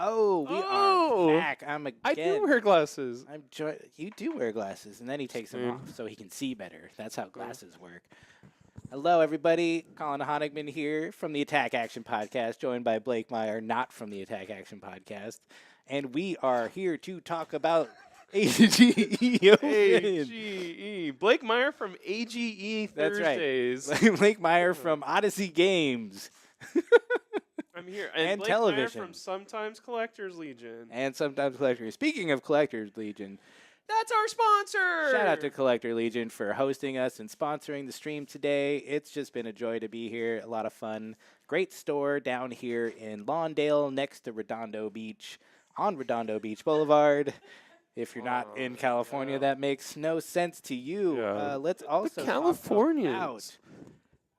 Oh, we are back. I'm again. I do wear glasses. You do wear glasses, and then he takes them off so he can see better. That's how glasses work. Hello, everybody. Colin Honigman here from the Attack Action Podcast, joined by Blake Meyer, not from the Attack Action Podcast. And we are here to talk about AGE. AGE. Blake Meyer from AGE Thursdays. That's right. Blake Meyer from Odyssey Games. I'm here. And Blake television. Meyer from Sometimes Collectors Legion. And Sometimes Collectors. Speaking of Collectors Legion, that's our sponsor. Shout out to Collector Legion for hosting us and sponsoring the stream today. It's just been a joy to be here. A lot of fun. Great store down here in Lawndale next to Redondo Beach on Redondo Beach Boulevard. If you're not in California, that makes no sense to you. Yeah. Let's also Californians. talk about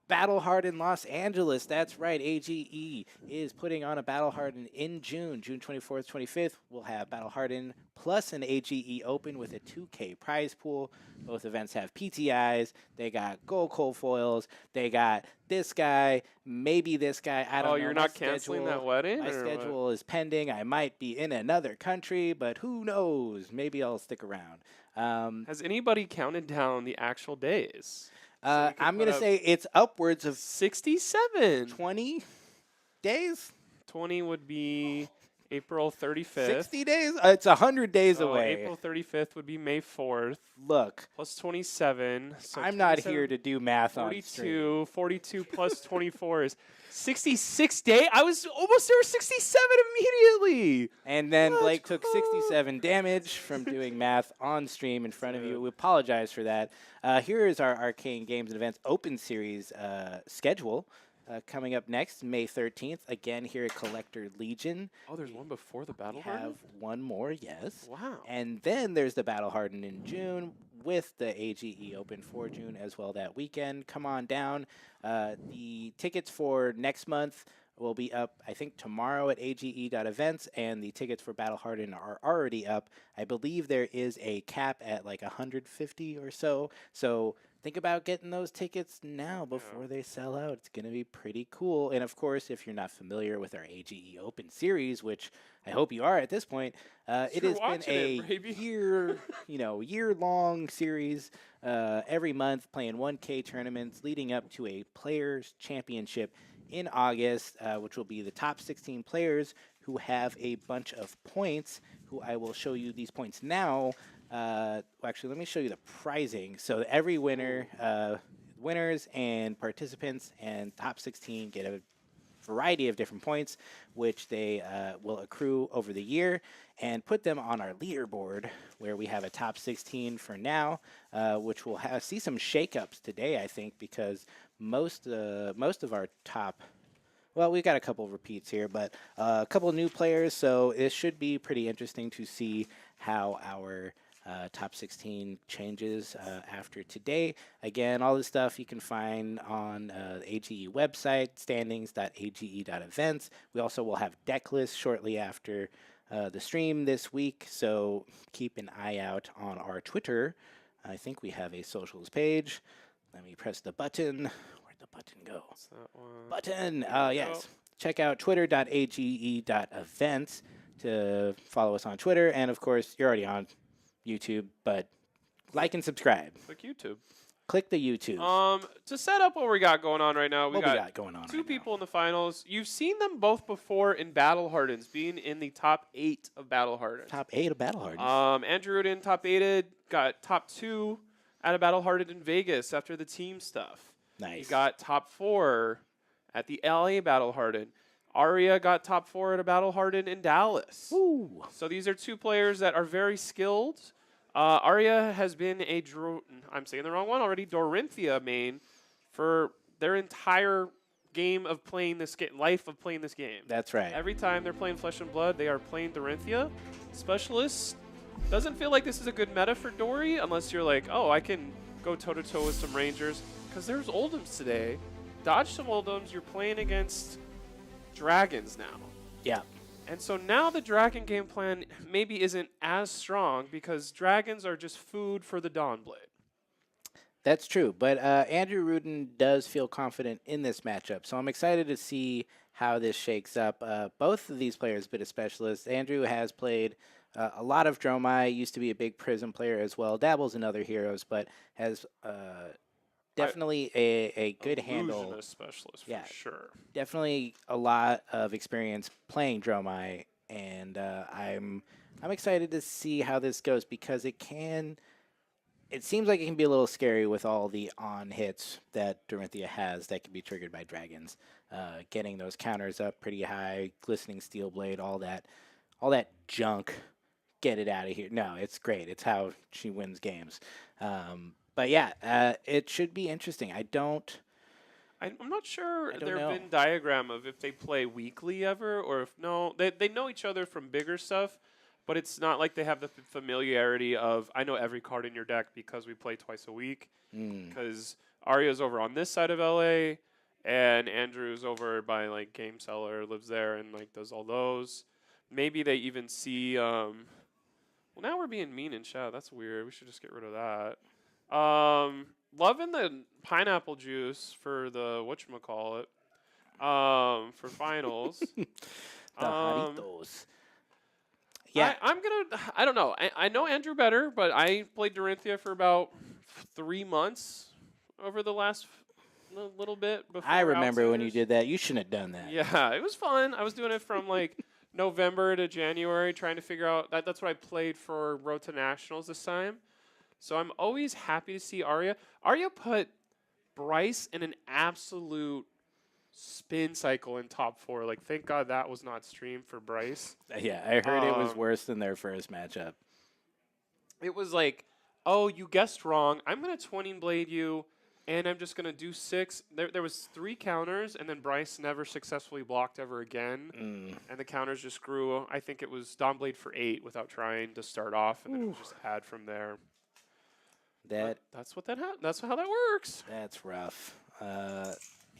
Battle Hardened Los Angeles. That's right. AGE is putting on a Battle Hardened in June 24th, 25th. We'll have Battle Hardened plus an AGE Open with a 2K prize pool. Both events have PTIs. They got gold cold foils. They got this guy, maybe this guy. I don't know. Oh, you're not canceling that wedding? My schedule is pending. I might be in another country, but who knows? Maybe I'll stick around. Has anybody counted down the actual days? I'm going to say it's upwards of 67. 20 days? 20 would be April 35th. 60 days? It's 100 days away. April 35th would be May 4th. Look. Plus 27. So I'm not here to do math 42, on stream. 42 plus 24 is 66 days. I was almost there 67 immediately. And then Blake took 67 damage from doing math on stream in front of you. We apologize for that. Here is our Arcane Games and Events Open Series schedule. Coming up next, May 13th, again here at Collector Legion. Oh, there's one before the Battle We Hardened? have one more, yes. Wow. And then there's the Battle Hardened in June with the AGE Open for June as well that weekend. Come on down. The tickets for next month will be up, I think, tomorrow at age.events, and the tickets for Battle Hardened are already up. I believe there is a cap at like 150 or so. So think about getting those tickets now before they sell out. It's going to be pretty cool. And, of course, if you're not familiar with our AGE Open series, which I hope you are at this point, it has been a year-long series every month, playing 1K tournaments leading up to a Players' Championship in August, which will be the top 16 players who have a bunch of points, who I will show you these points now. Actually, let me show you the prizing. So every winner, winners and participants and top 16 get a variety of different points, which they will accrue over the year and put them on our leaderboard, where we have a top 16 for now, which will see some shakeups today, I think, because most of our top, well, we've got a couple of repeats here, but a couple of new players, so it should be pretty interesting to see how our top 16 changes after today. Again, all this stuff you can find on the AGE website, standings.age.events. We also will have deck lists shortly after the stream this week, so keep an eye out on our Twitter. I think we have a socials page. Let me press the button. Where'd the button go? What's that one? Button! Yes. Check out twitter.age.events to follow us on Twitter. And, of course, you're already on YouTube, but like and subscribe. Click YouTube. Click the YouTube. To set up what we got going on right now, we got going on two people in the finals. You've seen them both before in Battle Hardens, being in the top 8 of Battle Hardens. Top 8 of Battle Hardens. Andrew Rudin, top 8'd, got top 2 at a Battle Hardened in Vegas after the team stuff. Nice. He got top 4 at the LA Battle Hardened. Aria got top 4 at a Battle Hardened in Dallas. Ooh. So these are two players that are very skilled. Aria has been I'm saying the wrong one already, Dorinthea main for their entire game of playing this game, life of playing this game. That's right. Every time they're playing Flesh and Blood, they are playing Dorinthea. Specialists, doesn't feel like this is a good meta for Dory unless you're like, oh, I can go toe-to-toe with some Rangers. Because there's Oldhams today. Dodge some Oldhams, you're playing against Dragons now. Yeah. And so now the Dragon game plan maybe isn't as strong because Dragons are just food for the Dawnblade. That's true, but Andrew Rudin does feel confident in this matchup, so I'm excited to see how this shakes up. Both of these players, bit of specialists. Andrew has played a lot of Dromai. Used to be a big Prism player as well. Dabbles in other heroes, but has definitely a good handle. Illusionist specialist for Yeah, sure. definitely a lot of experience playing Dromai, and I'm excited to see how this goes because it can. It seems like it can be a little scary with all the on hits that Dorinthea has that can be triggered by dragons. Getting those counters up pretty high, glistening steel blade, all that junk. Get it out of here. No, it's great. It's how she wins games. But yeah, it should be interesting. I'm not sure I don't there have know. been diagram of if they play weekly ever or if no. They know each other from bigger stuff, but it's not like they have the familiarity of I know every card in your deck because we play twice a week. Mm. Because Aria's over on this side of LA, and Andrew's over by like Game Cellar, lives there and like does all those. Maybe they even see. Well, now we're being mean in chat. That's weird. We should just get rid of that. Loving the pineapple juice for the whatchamacallit. For finals. The um, Jaritos. Yeah, I'm gonna. I don't know. I know Andrew better, but I played Dorinthea for about 3 months over the last little bit before. I remember when you Outsiders. did that. You shouldn't have done that. Yeah, it was fun. I was doing it from like November to January, trying to figure out that's what I played for Road to Nationals this time. So I'm always happy to see Aria. Aria put Bryce in an absolute spin cycle in top 4. Like, thank God that was not streamed for Bryce. Yeah, I heard it was worse than their first matchup. It was like, oh, you guessed wrong. I'm gonna 20 blade you, and I'm just gonna do 6. There was 3 counters, and then Bryce never successfully blocked ever again, and the counters just grew. I think it was Dawn Blade for 8 without trying to start off, and then it was just had from there. That's what that's how that works. That's rough.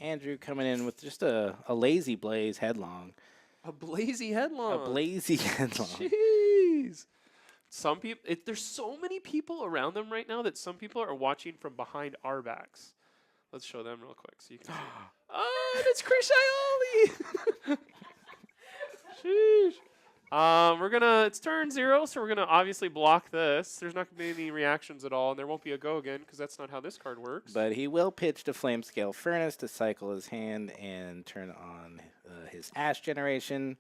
Andrew coming in with just a lazy blaze headlong. A blazy headlong. A blazy headlong. Jeez. Some people, there's so many people around them right now that some people are watching from behind our backs. Let's show them real quick so you can see. Oh, it's Chris Ioli. Sheesh. It's turn 0, so we're gonna obviously block this. There's not gonna be any reactions at all, and there won't be a go again because that's not how this card works. But he will pitch the flame scale furnace to cycle his hand and turn on his ash generation,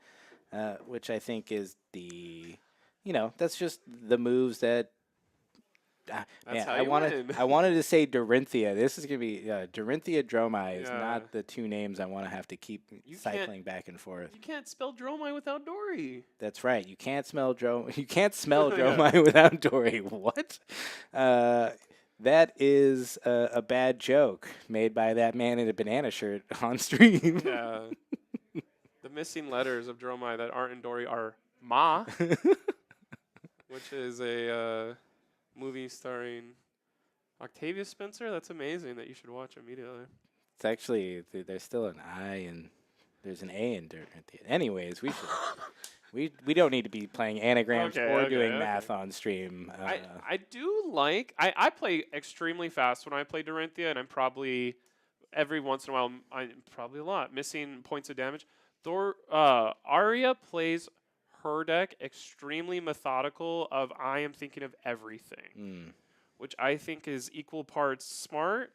which I think is that's just the moves that. That's how I you win. I wanted to say Dorinthea. This is gonna be Dorinthea Dromai is Yeah. not the 2 names I want to have to keep cycling back and forth. You can't spell Dromai without Dory. That's right. You can't smell You can't smell Dromai without Dory. What? That is a bad joke made by that man in a banana shirt on stream. Yeah. The missing letters of Dromai that aren't in Dory are Ma, which is a movie starring Octavia Spencer. That's amazing that you should watch immediately. It's actually there's still an I and there's an A in Dorinthea. Anyways, we don't need to be playing anagrams or doing math on stream. I do like I play extremely fast when I play Dorinthea, and I'm probably every once in a while I'm probably a lot missing points of damage. Aria plays her deck extremely methodical of I am thinking of everything, which I think is equal parts smart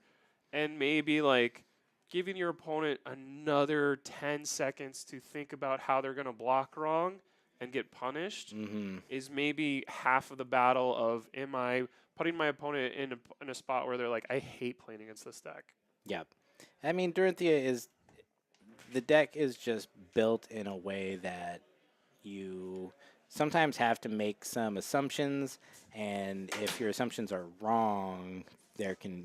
and maybe like giving your opponent another 10 seconds to think about how they're going to block wrong and get punished is maybe half of the battle of am I putting my opponent in a spot where they're like, I hate playing against this deck. Yeah. I mean, the deck is just built in a way that you sometimes have to make some assumptions, and if your assumptions are wrong, you can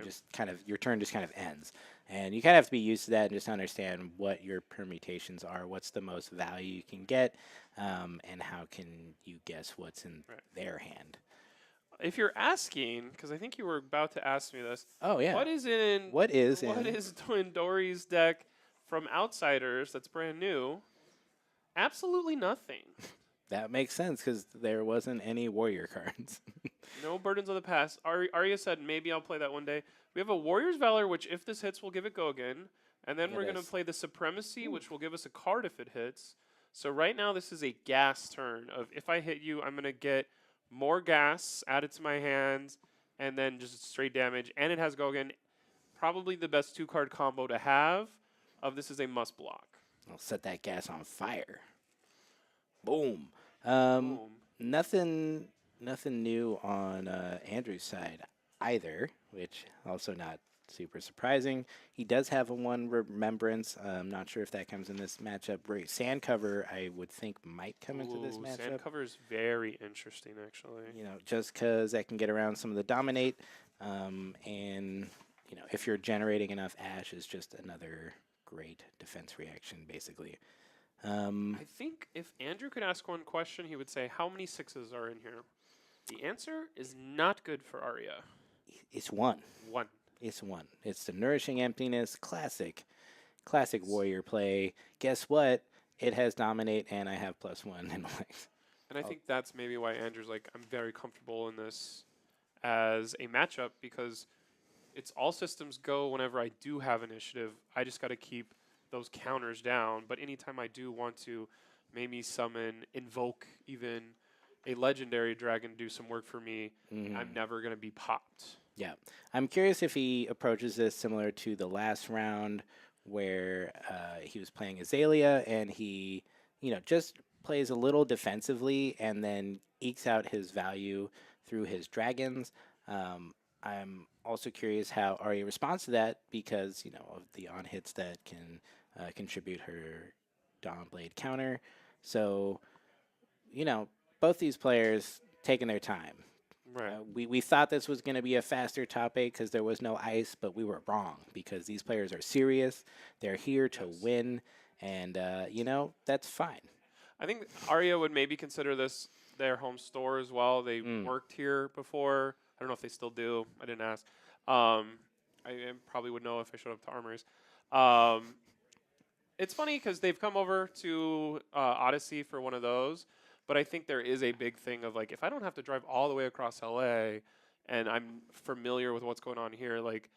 just your turn just kind of ends. And you kind of have to be used to that and just understand what your permutations are, what's the most value you can get, and how can you guess what's in their hand. If you're asking, because I think you were about to ask me this. Oh, yeah. What is in Dory's deck from Outsiders that's brand new? Absolutely nothing. That makes sense because there wasn't any warrior cards. No Burdens of the Past. Aria said maybe I'll play that one day. We have a Warrior's Valor, which if this hits, we'll give it go again. And then Look we're at going to this. play the Supremacy, which will give us a card if it hits. So right now this is a gas turn of if I hit you, I'm going to get more gas added to my hand and then just straight damage. And it has go again. Probably the best 2-card combo to have of this is a must block. I'll set that gas on fire. Boom. Boom. Nothing new on Andrew's side either, which also not super surprising. He does have a 1 remembrance. I'm not sure if that comes in this matchup. Sand cover, I would think, might come into this matchup. Sand cover is very interesting, actually. You know, just because that can get around some of the dominate, and you know, if you're generating enough ash, is just another great defense reaction, basically. I think if Andrew could ask one question, he would say, how many 6s are in here? The answer is not good for Aria. It's 1. 1. It's 1. It's the Nourishing Emptiness, classic warrior play. Guess what? It has dominate, and I have +1 in life. And I think that's maybe why Andrew's like, I'm very comfortable in this as a matchup because it's all systems go whenever I do have initiative. I just got to keep those counters down. But anytime I do want to maybe summon, invoke even a legendary dragon do some work for me, I'm never going to be popped. Yeah. I'm curious if he approaches this similar to the last round where he was playing Azalea and he, you know, just plays a little defensively and then ekes out his value through his dragons. I'm also curious how Aria responds to that because, you know, of the on-hits that can contribute her Dawnblade counter. So, you know, both these players taking their time. Right. We thought this was going to be a faster top 8 because there was no ice, but we were wrong because these players are serious. They're here to win, and, you know, that's fine. I think Aria would maybe consider this their home store as well. They worked here before. I don't know if they still do. I didn't ask. I probably would know if I showed up to Armories. It's funny because they've come over to Odyssey for one of those, but I think there is a big thing of like, if I don't have to drive all the way across LA and I'm familiar with what's going on here, like,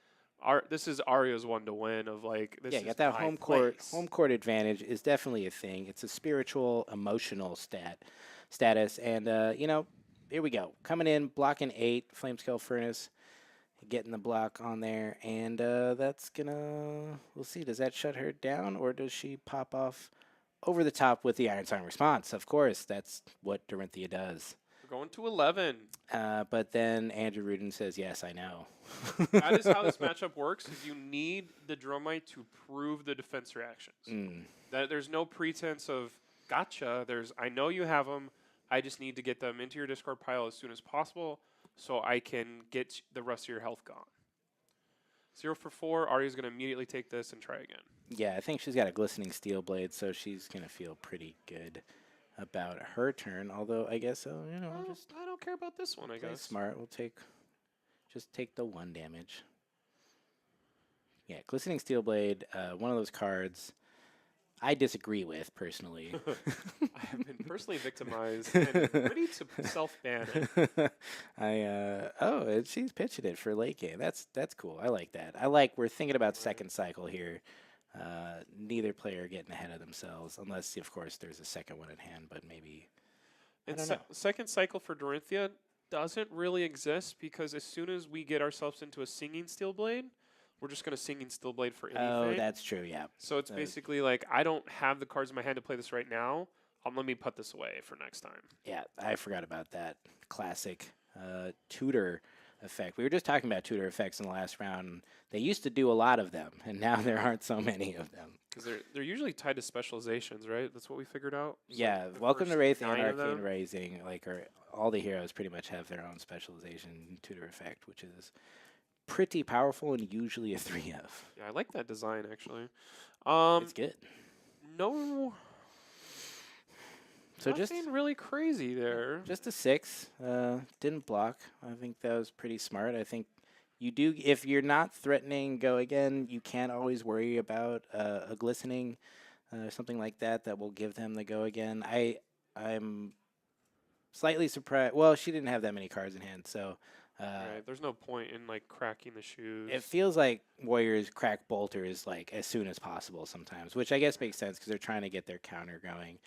this is Aria's one to win of like, this is got that my home place. court advantage is definitely a thing. It's a spiritual, emotional status, and you know, here we go, coming in, blocking 8, Flamescale Furnace, getting the block on there, and that's gonna, we'll see, does that shut her down, or does she pop off over the top with the Ironsong response? Of course, that's what Dorinthea does. We're going to 11. But then Andrew Rudin says, yes, I know. That is how this matchup works, is you need the Dromai to prove the defense reactions. That there's no pretense of, gotcha, I know you have them, I just need to get them into your discard pile as soon as possible so I can get the rest of your health gone. 0 for 4, Aria's going to immediately take this and try again. Yeah, I think she's got a glistening steel blade, so she's going to feel pretty good about her turn, although I guess, you know, I don't care about this one, I guess. Smart. We'll just take the 1 damage. Yeah, glistening steel blade, one of those cards I disagree with, personally. I have been personally victimized and ready to self-ban it. And she's pitching it for late game. That's cool. I like that. We're thinking about second cycle here. Neither player getting ahead of themselves, unless, of course, there's a second one at hand, but maybe, I don't know. Second cycle for Dorinthea doesn't really exist because as soon as we get ourselves into a Singing Steel Blade, we're just going to Singing Steel Blade for anything. Oh, that's true, yeah. So it's basically like, I don't have the cards in my hand to play this right now. Let me put this away for next time. Yeah, I forgot about that classic tutor effect. We were just talking about tutor effects in the last round. They used to do a lot of them, and now there aren't so many of them. Because they're usually tied to specializations, right? That's what we figured out. Yeah, Welcome to Wraith and Arcane Rising. All the heroes pretty much have their own specialization tutor effect, which is pretty powerful and usually a 3F. Yeah, I like that design, actually. It's good. No... So nothing really crazy there. Just a 6. Didn't block. I think that was pretty smart. I think you do, if you're not threatening go again, you can't always worry about a glistening, something like that will give them the go again. I'm slightly surprised. Well, she didn't have that many cards in hand, so Right. There's no point in like cracking the shoes. It feels like Warriors crack bolters like as soon as possible sometimes, which I guess makes sense because they're trying to get their counter going.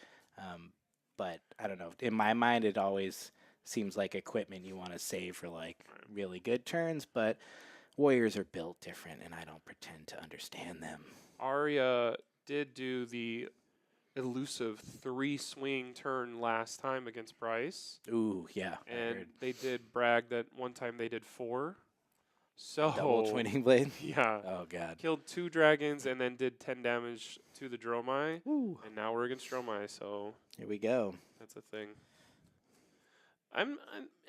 But I don't know. In my mind, it always seems like equipment you want to save for like really good turns, but Warriors are built different, and I don't pretend to understand them. Aria did do the elusive 3-swing turn last time against Bryce. Ooh, yeah. I And heard. they did brag that one time they did 4. So Double twinning blade? yeah. Oh, God. Killed 2 dragons and then did 10 damage to the Dromai. Ooh. And now we're against Dromai, so Here we go. that's a thing. I'm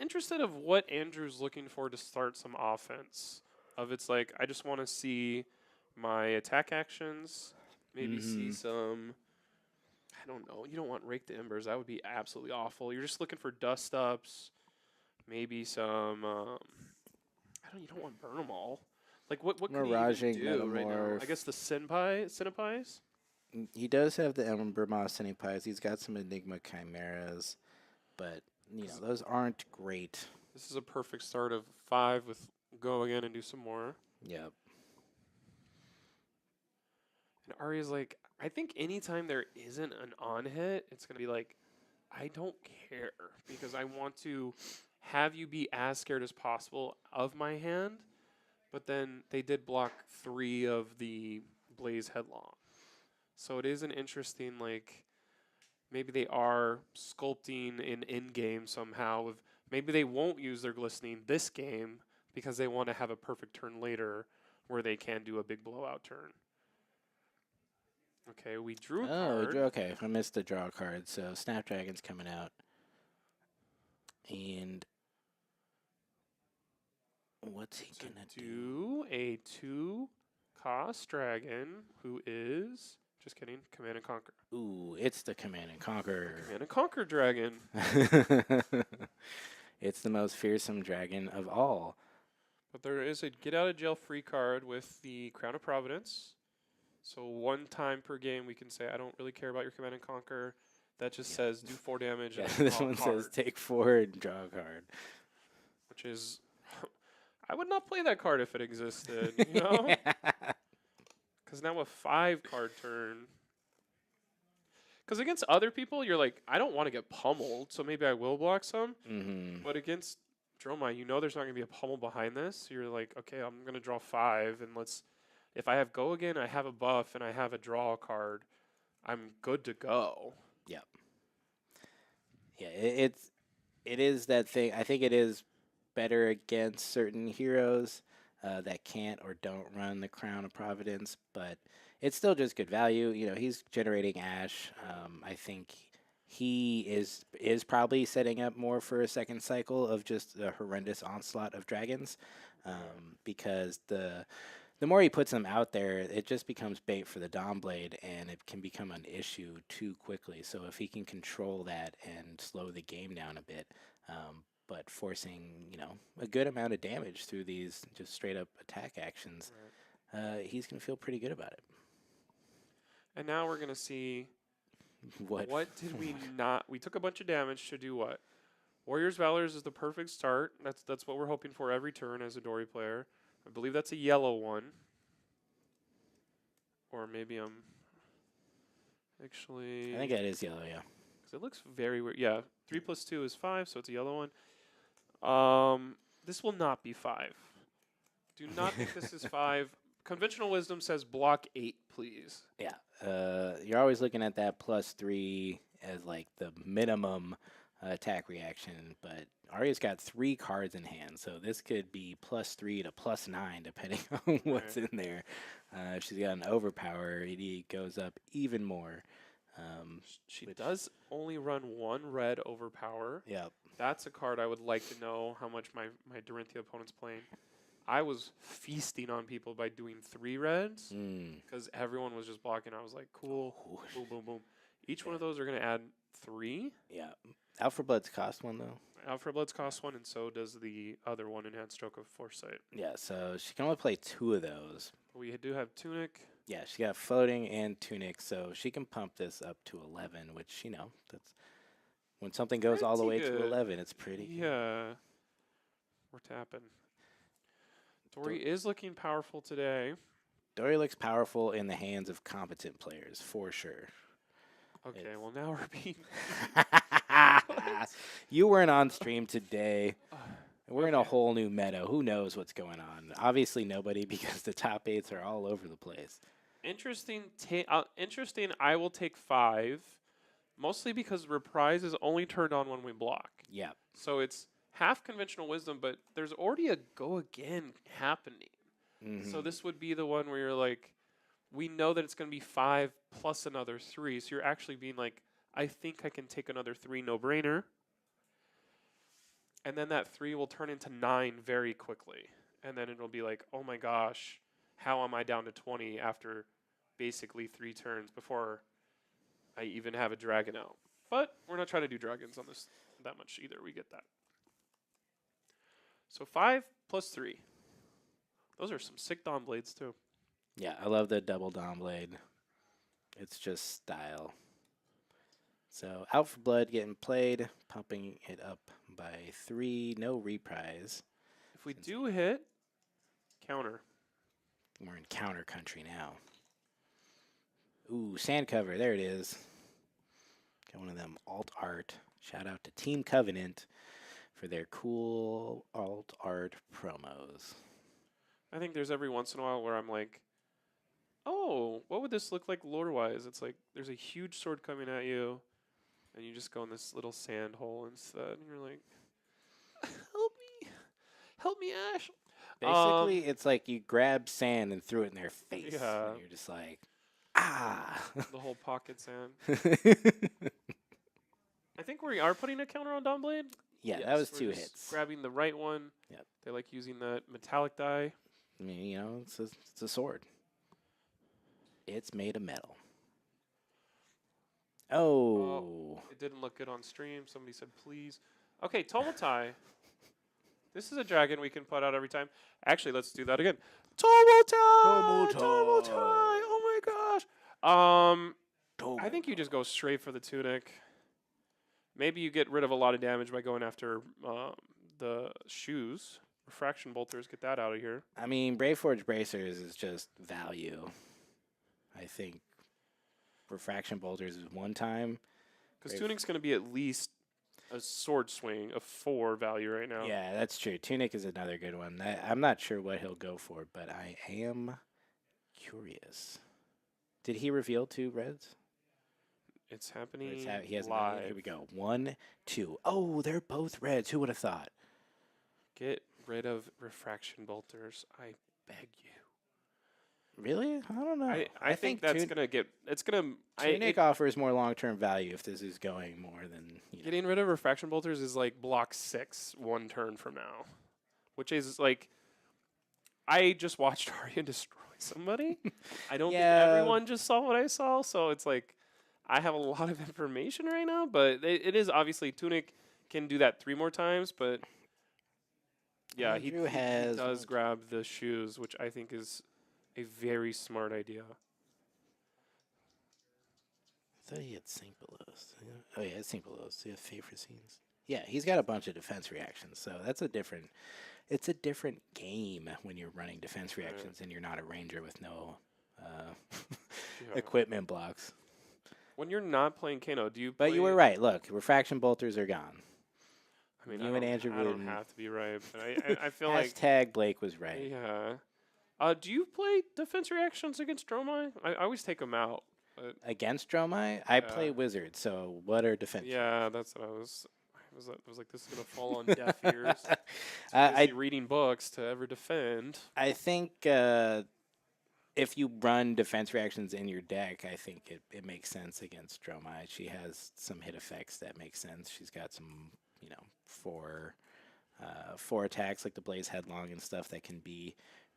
interested of what Andrew's looking for to start some offense. Of it's like, I just want to see my attack actions, maybe see some, I don't know, you don't want Rake the Embers, that would be absolutely awful. You're just looking for dust ups, maybe some, you don't want burn 'em all. Like, what could he even Miraging do right now? Metamorph. I guess the Sinapais? He does have the Ember Moss and Pies. He's got some Enigma Chimeras, but, those aren't great. This is a perfect start of 5 with go again and do some more. Yep. And Aria's like, I think anytime there isn't an on hit, it's going to be like, I don't care because I want to have you be as scared as possible of my hand. But then they did block 3 of the Blaze Headlong. So it is an interesting, like, maybe they are sculpting in in-game somehow. Maybe they won't use their Glistening this game because they want to have a perfect turn later where they can do a big blowout turn. Okay, we drew a card. Okay. I missed the draw card, so Snapdragon's coming out. And what's he going to do? A 2-cost dragon who is, just kidding, Command and Conquer. Ooh, it's the Command and Conquer. Command and Conquer dragon. It's the most fearsome dragon of all. But there is a get out of jail free card with the Crown of Providence. So 1 time per game we can say, I don't really care about your Command and Conquer. That just says do 4 damage. Yeah, and this draw a one card, says take 4 and draw a card. which is, I would not play that card if it existed, you know? Because now a 5-card turn. Because against other people, you're like, I don't want to get pummeled, so maybe I will block some. But against Dromai, there's not going to be a pummel behind this. You're like, okay, I'm going to draw 5, and if I have go again, I have a buff, and I have a draw card, I'm good to go. Yep. Yeah, it is that thing. I think it is better against certain heroes that can't or don't run the Crown of Providence, but it's still just good value. He's generating Ash. I think he is probably setting up more for a second cycle of just a horrendous onslaught of dragons, because the more he puts them out there, it just becomes bait for the Dawn Blade, and it can become an issue too quickly. So if he can control that and slow the game down a bit, but forcing, a good amount of damage through these just straight up attack actions, he's going to feel pretty good about it. And now we're going to see what did we not... We took a bunch of damage to do what? Warriors Valors is the perfect start. That's what we're hoping for every turn as a Dory player. I believe that's a yellow one. Or maybe I'm... Actually... I think that is yellow, yeah. Because it looks very weird. Yeah, 3 plus 2 is 5, so it's a yellow one. This will not be 5. Do not think this is 5. Conventional wisdom says block 8, please. Yeah. You're always looking at that +3 as like the minimum attack reaction, but Aria's got 3 cards in hand, so this could be +3 to +9 depending on what's in there. If she's got an overpower, it goes up even more. She does only run 1 red overpower. Yep. That's a card I would like to know how much my Dorinthea opponent's playing. I was feasting on people by doing 3 reds because everyone was just blocking. I was like, cool, boom, boom, boom. Each one of those are going to add 3. Yeah. Alpha Bloods cost 1, though. Alpha Bloods cost 1, and so does the other one, Enhanced Stroke of Foresight. Yeah, so she can only play 2 of those. We do have Tunic. Yeah, she got Floating and Tunic, so she can pump this up to 11, which, that's when something goes all the way to 11, it's pretty. Yeah. We're tapping. Dory is looking powerful today. Dory looks powerful in the hands of competent players, for sure. Okay, well now we're being... You weren't on stream today. We're in a Okay. whole new meta. Who knows what's going on? Obviously nobody, because the top 8s are all over the place. Interesting. Interesting. I will take 5, mostly because reprise is only turned on when we block. Yeah. So it's half conventional wisdom, but there's already a go again happening. So this would be the one where you're like, we know that it's going to be 5 plus another 3. So you're actually being like, I think I can take another 3, no brainer. And then that 3 will turn into 9 very quickly. And then it'll be like, oh my gosh, how am I down to 20 after basically 3 turns before I even have a dragon out? But we're not trying to do dragons on this that much either. We get that. So 5 plus 3. Those are some sick Dawn Blades too. Yeah, I love the double Dawn Blade. It's just style. So Out for Blood getting played, pumping it up by 3, no reprise. If we do hit, counter. We're in counter country now. Ooh, sand cover, there it is. Got one of them alt art. Shout out to Team Covenant for their cool alt art promos. I think there's every once in a while where I'm like, oh, what would this look like lore-wise? It's like there's a huge sword coming at you, and you just go in this little sand hole instead, and you're like, help me, Ash. Basically, it's like you grab sand and threw it in their face. Yeah. And you're just like, ah. The whole pocket sand. I think we are putting a counter on Dawnblade. Yeah, Yes, that was we're 2 just hits. Grabbing the right one. Yep. They like using that metallic die. I mean, you know, it's a sword. It's made of metal. Oh. It didn't look good on stream. Somebody said, please. Okay, Tomotai. This is a dragon we can put out every time. Actually, let's do that again. Tomotai! Tomotai! Oh my gosh. I think you just go straight for the tunic. Maybe you get rid of a lot of damage by going after the shoes. Refraction bolters, get that out of here. I mean, Braveforge Bracers is just value. I think Refraction Bolters is one time. Because tunic's going to be at least a sword swing of 4 value right now. Yeah, that's true. Tunic is another good one. I'm not sure what he'll go for, but I am curious. Did he reveal 2 reds? It's happening He has live. Here we go. 1, 2. Oh, they're both reds. Who would have thought? Get rid of refraction bolters. I beg you. Really? I don't know. I think that's going to get... It's going to... Tunic offers more long-term value if this is going more than... You know. Getting rid of refraction bolters is like block 6 1 turn from now. Which is like... I just watched Aria destroy somebody. I don't think everyone just saw what I saw, so it's like... I have a lot of information right now, but it is obviously Tunic can do that 3 more times, but... Yeah, he does grab the shoes, which I think is a very smart idea. I thought he had Sync Belows. Oh, yeah, Sync Belows. Do you have favorite scenes? Yeah, he's got a bunch of defense reactions, so that's a different... It's a different game when you're running defense reactions and you're not a ranger with no equipment blocks. When you're not playing Kano, do you But you were right. Look, refraction bolters are gone. I mean, you and Andrew I don't have to be right, but I feel like... Hashtag Blake was right. Yeah. Do you play defense reactions against Dromai? I always take them out. Against Dromai? I play Wizard, so what are defense? Yeah, that's what I was like, this is going to fall on deaf ears. I reading books to ever defend. I think if you run defense reactions in your deck, I think it makes sense against Dromai. She has some hit effects that make sense. She's got some, you know, four attacks like the Blaze Headlong and stuff that can be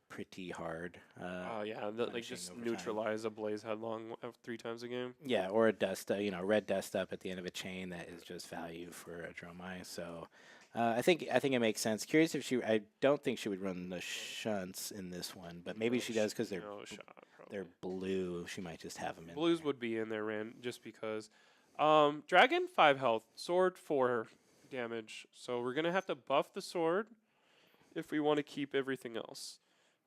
pretty hard. Like just neutralize a Blaze Headlong 3 times a game. Yeah, or a dust, red dust up at the end of a chain that is just value for a Dromai. So I think it makes sense. Curious if I don't think she would run the shunts in this one, but maybe she does because they're blue. She might just have them in. Blues would be in there, just because. Dragon 5 health, sword 4 damage. So we're gonna have to buff the sword. if we want to keep everything else.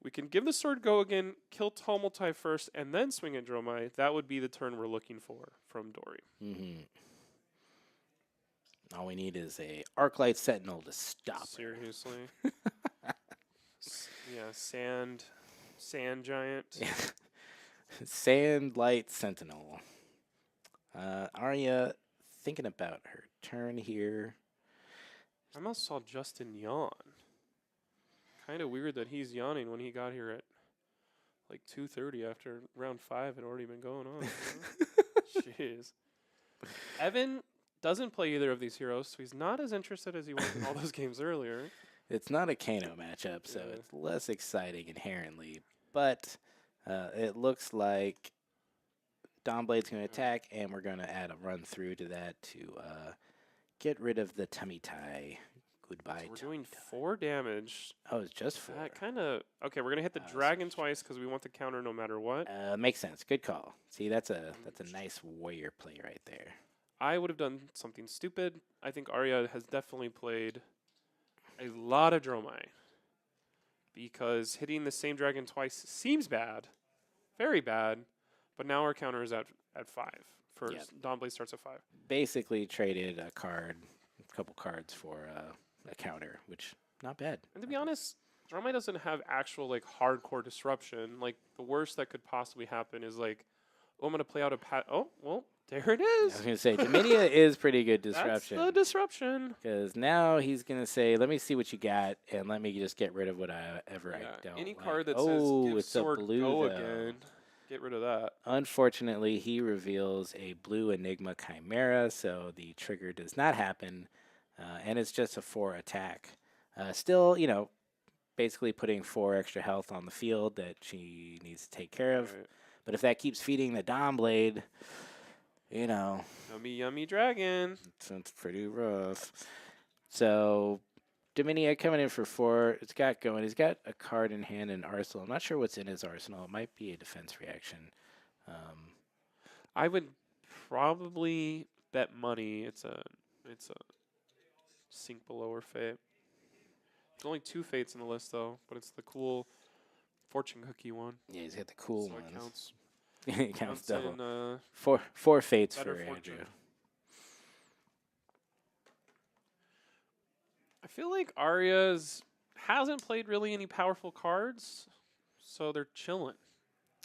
We can give the sword go again, kill Tumultai first, and then swing at Dromai. That would be the turn we're looking for from Dory. All we need is a Arclight Sentinel to stop her. Seriously. Yeah, sand giant. Sand Light Sentinel. Aria thinking about her turn here. I almost saw Justin yawn. Kind of weird that he's yawning when he got here at like 2:30 after round 5 had already been going on. Jeez. Evan doesn't play either of these heroes, so he's not as interested as he was in all those games earlier. It's not a Kano matchup, so Yeah. it's less exciting inherently. But it looks like Dawnblade's going to attack, and we're going to add a run through to that to get rid of the tummy tie. Goodbye. So we're doing 4 damage. Oh, it's just 4. That kind of okay. We're gonna hit the dragon twice because we want the counter no matter what. Makes sense. Good call. See, that's a nice warrior play right there. I would have done something stupid. I think Aria has definitely played a lot of Dromai because hitting the same dragon twice seems bad, very bad. But now our counter is at 5. First, Yeah. Dawnblade starts at 5. Basically traded a couple cards for a counter, which not bad. And to be honest, Dromai doesn't have actual like hardcore disruption. Like the worst that could possibly happen is like, oh, I'm gonna play out a pat. Oh, well, there it I is. was going to say, Dominia is pretty good disruption. That's the disruption. Because now he's going to say, let me see what you got, and let me just get rid of whatever I don't Any like. card that oh, says give it's sword a blue, go though. again, get rid of that. Unfortunately, he reveals a blue Enigma Chimera, so the trigger does not happen, and it's just a 4 attack. Still, basically putting 4 extra health on the field that she needs to take care of. Right. But if that keeps feeding the Dawnblade, Yummy, yummy dragon. it's pretty rough. So, Dominia coming in for 4. It's got going. He's got a card in hand and arsenal. I'm not sure what's in his arsenal. It might be a defense reaction. I would probably bet money. It's a sink below or fate. There's only 2 fates in the list though, but it's the cool fortune cookie one. Yeah, he's got the cool So ones. it counts. It counts double. In, Four fates better for fortune. Andrew. I feel like Aria's hasn't played really any powerful cards, so they're chilling.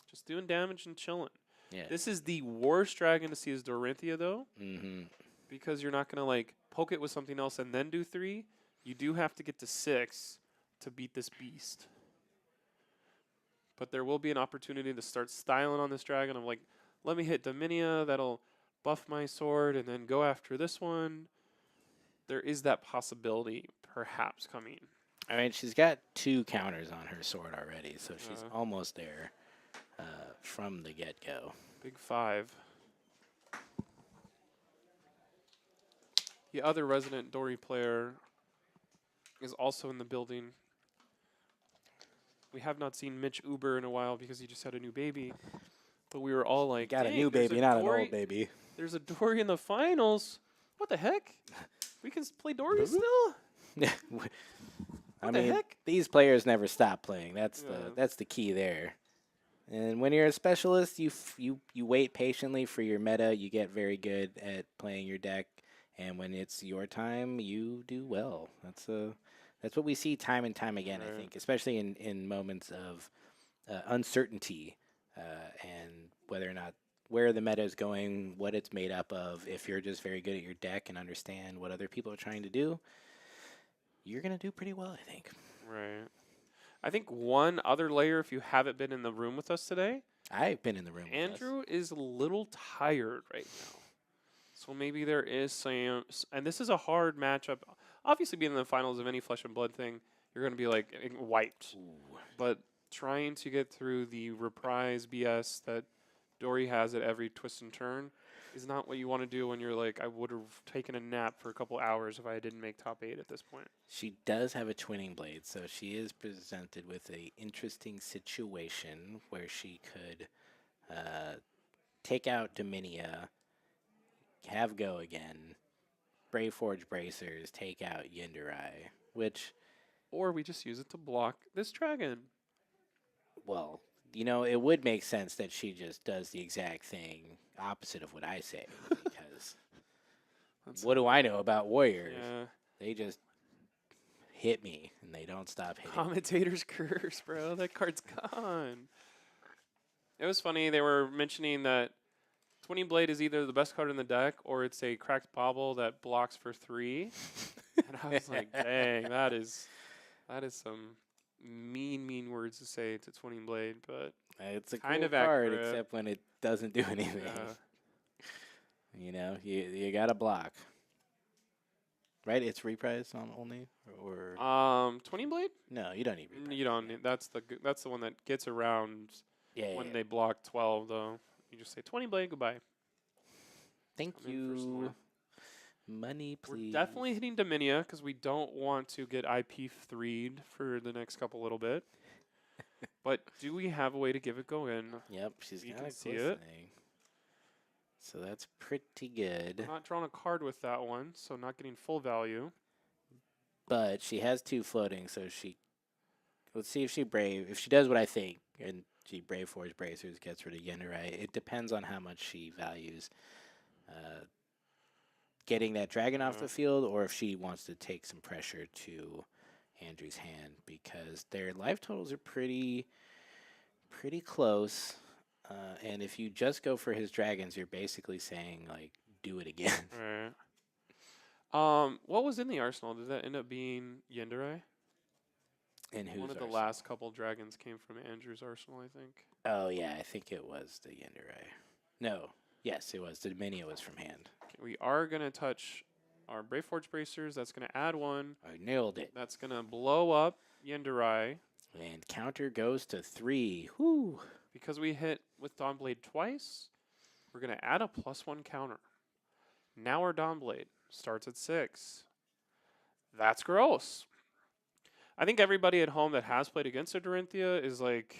Just doing damage and chilling. Yeah. This is the worst dragon to see as Dorinthea, though, Mm-hmm. because you're not going to, like, poke it with something else and then do 3. You do have to get to 6 to beat this beast. But there will be an opportunity to start styling on this dragon of, like, let me hit Dominia, that'll buff my sword, and then go after this one. There is that possibility, perhaps, coming. I mean, she's got 2 counters on her sword already, so she's almost there from the get-go. Big 5. The other resident Dory player is also in the building. We have not seen Mitch Uber in a while because he just had a new baby. But we were all like, Got a "Dang, new there's baby, not an Dory- old baby. There's a Dory in the finals. What the heck? We can play Dory still? I What the mean, heck? these players never stop playing. That's Yeah. that's the key there. And when you're a specialist, you wait patiently for your meta. You get very good at playing your deck, and when it's your time, you do well. That's what we see time and time again. I Right. think, especially in moments of uncertainty and whether or not where the meta is going, what it's made up of. If you're just very good at your deck and understand what other people are trying to do, you're gonna do pretty well, I think. Right. I think one other layer, if you haven't been in the room with us today, I've been in the room with us. Andrew is a little tired right now. So maybe there is some, and this is a hard matchup. Obviously, being in the finals of any Flesh and Blood thing, you're going to be like wiped. Ooh. But trying to get through the reprise BS that Dory has at every twist and turn is not what you want to do when you're like, I would have taken a nap for a couple hours if I didn't make top 8 at this point. She does have a twinning blade, so she is presented with a interesting situation where she could take out Dominia, have go again, Brave Forge Bracers, take out Yindarai, which Or we just use it to block this dragon. Well, it would make sense that she just does the exact thing opposite of what I say, because what do I know about warriors? Yeah. They just hit me, and they don't stop hitting. Commentator's curse, bro. That card's gone. It was funny. They were mentioning that Twinning Blade is either the best card in the deck or it's a cracked bauble that blocks for 3. And I was like, dang, that is some mean words to say to Twinning Blade, but It's a kind cool of card, accurate. except when it doesn't do anything. You got to block. Right? It's reprise on only, or Twinning Blade? no, you don't need reprise. You don't need. That's the one that gets around when they block 12, though. You just say Twinning Blade, goodbye. Thank you. Money, please. We're definitely hitting Dominia because we don't want to get IP 3'd for the next couple little bit. But do we have a way to give it go in? Yep, she's You got can a see it. So that's pretty good. I'm not drawing a card with that one, so not getting full value. But she has 2 floating, so let's see if she if she does what I think, and she Brave Force Bracers, gets rid of Yenderai. It depends on how much she values getting that dragon off the field, or if she wants to take some pressure to Andrew's hand, because their life totals are pretty close. And if you just go for his dragons, you're basically saying, like, do it again. Right. What was in the arsenal? Did that end up being Yenderai? And who's One of the arsenal? last couple dragons came from Andrew's arsenal, I think. Oh, yeah, I think it was the Yenderai. No. Yes, it was. The Dominia was from hand. Okay, we are going to touch our Brave Forge Bracers. That's going to add 1. I nailed it. That's going to blow up Yenderai. And counter goes to 3. Whoo! Because we hit with Dawnblade twice, we're going to add a +1 counter. Now our Dawnblade starts at 6. That's gross. I think everybody at home that has played against a Dorinthea is like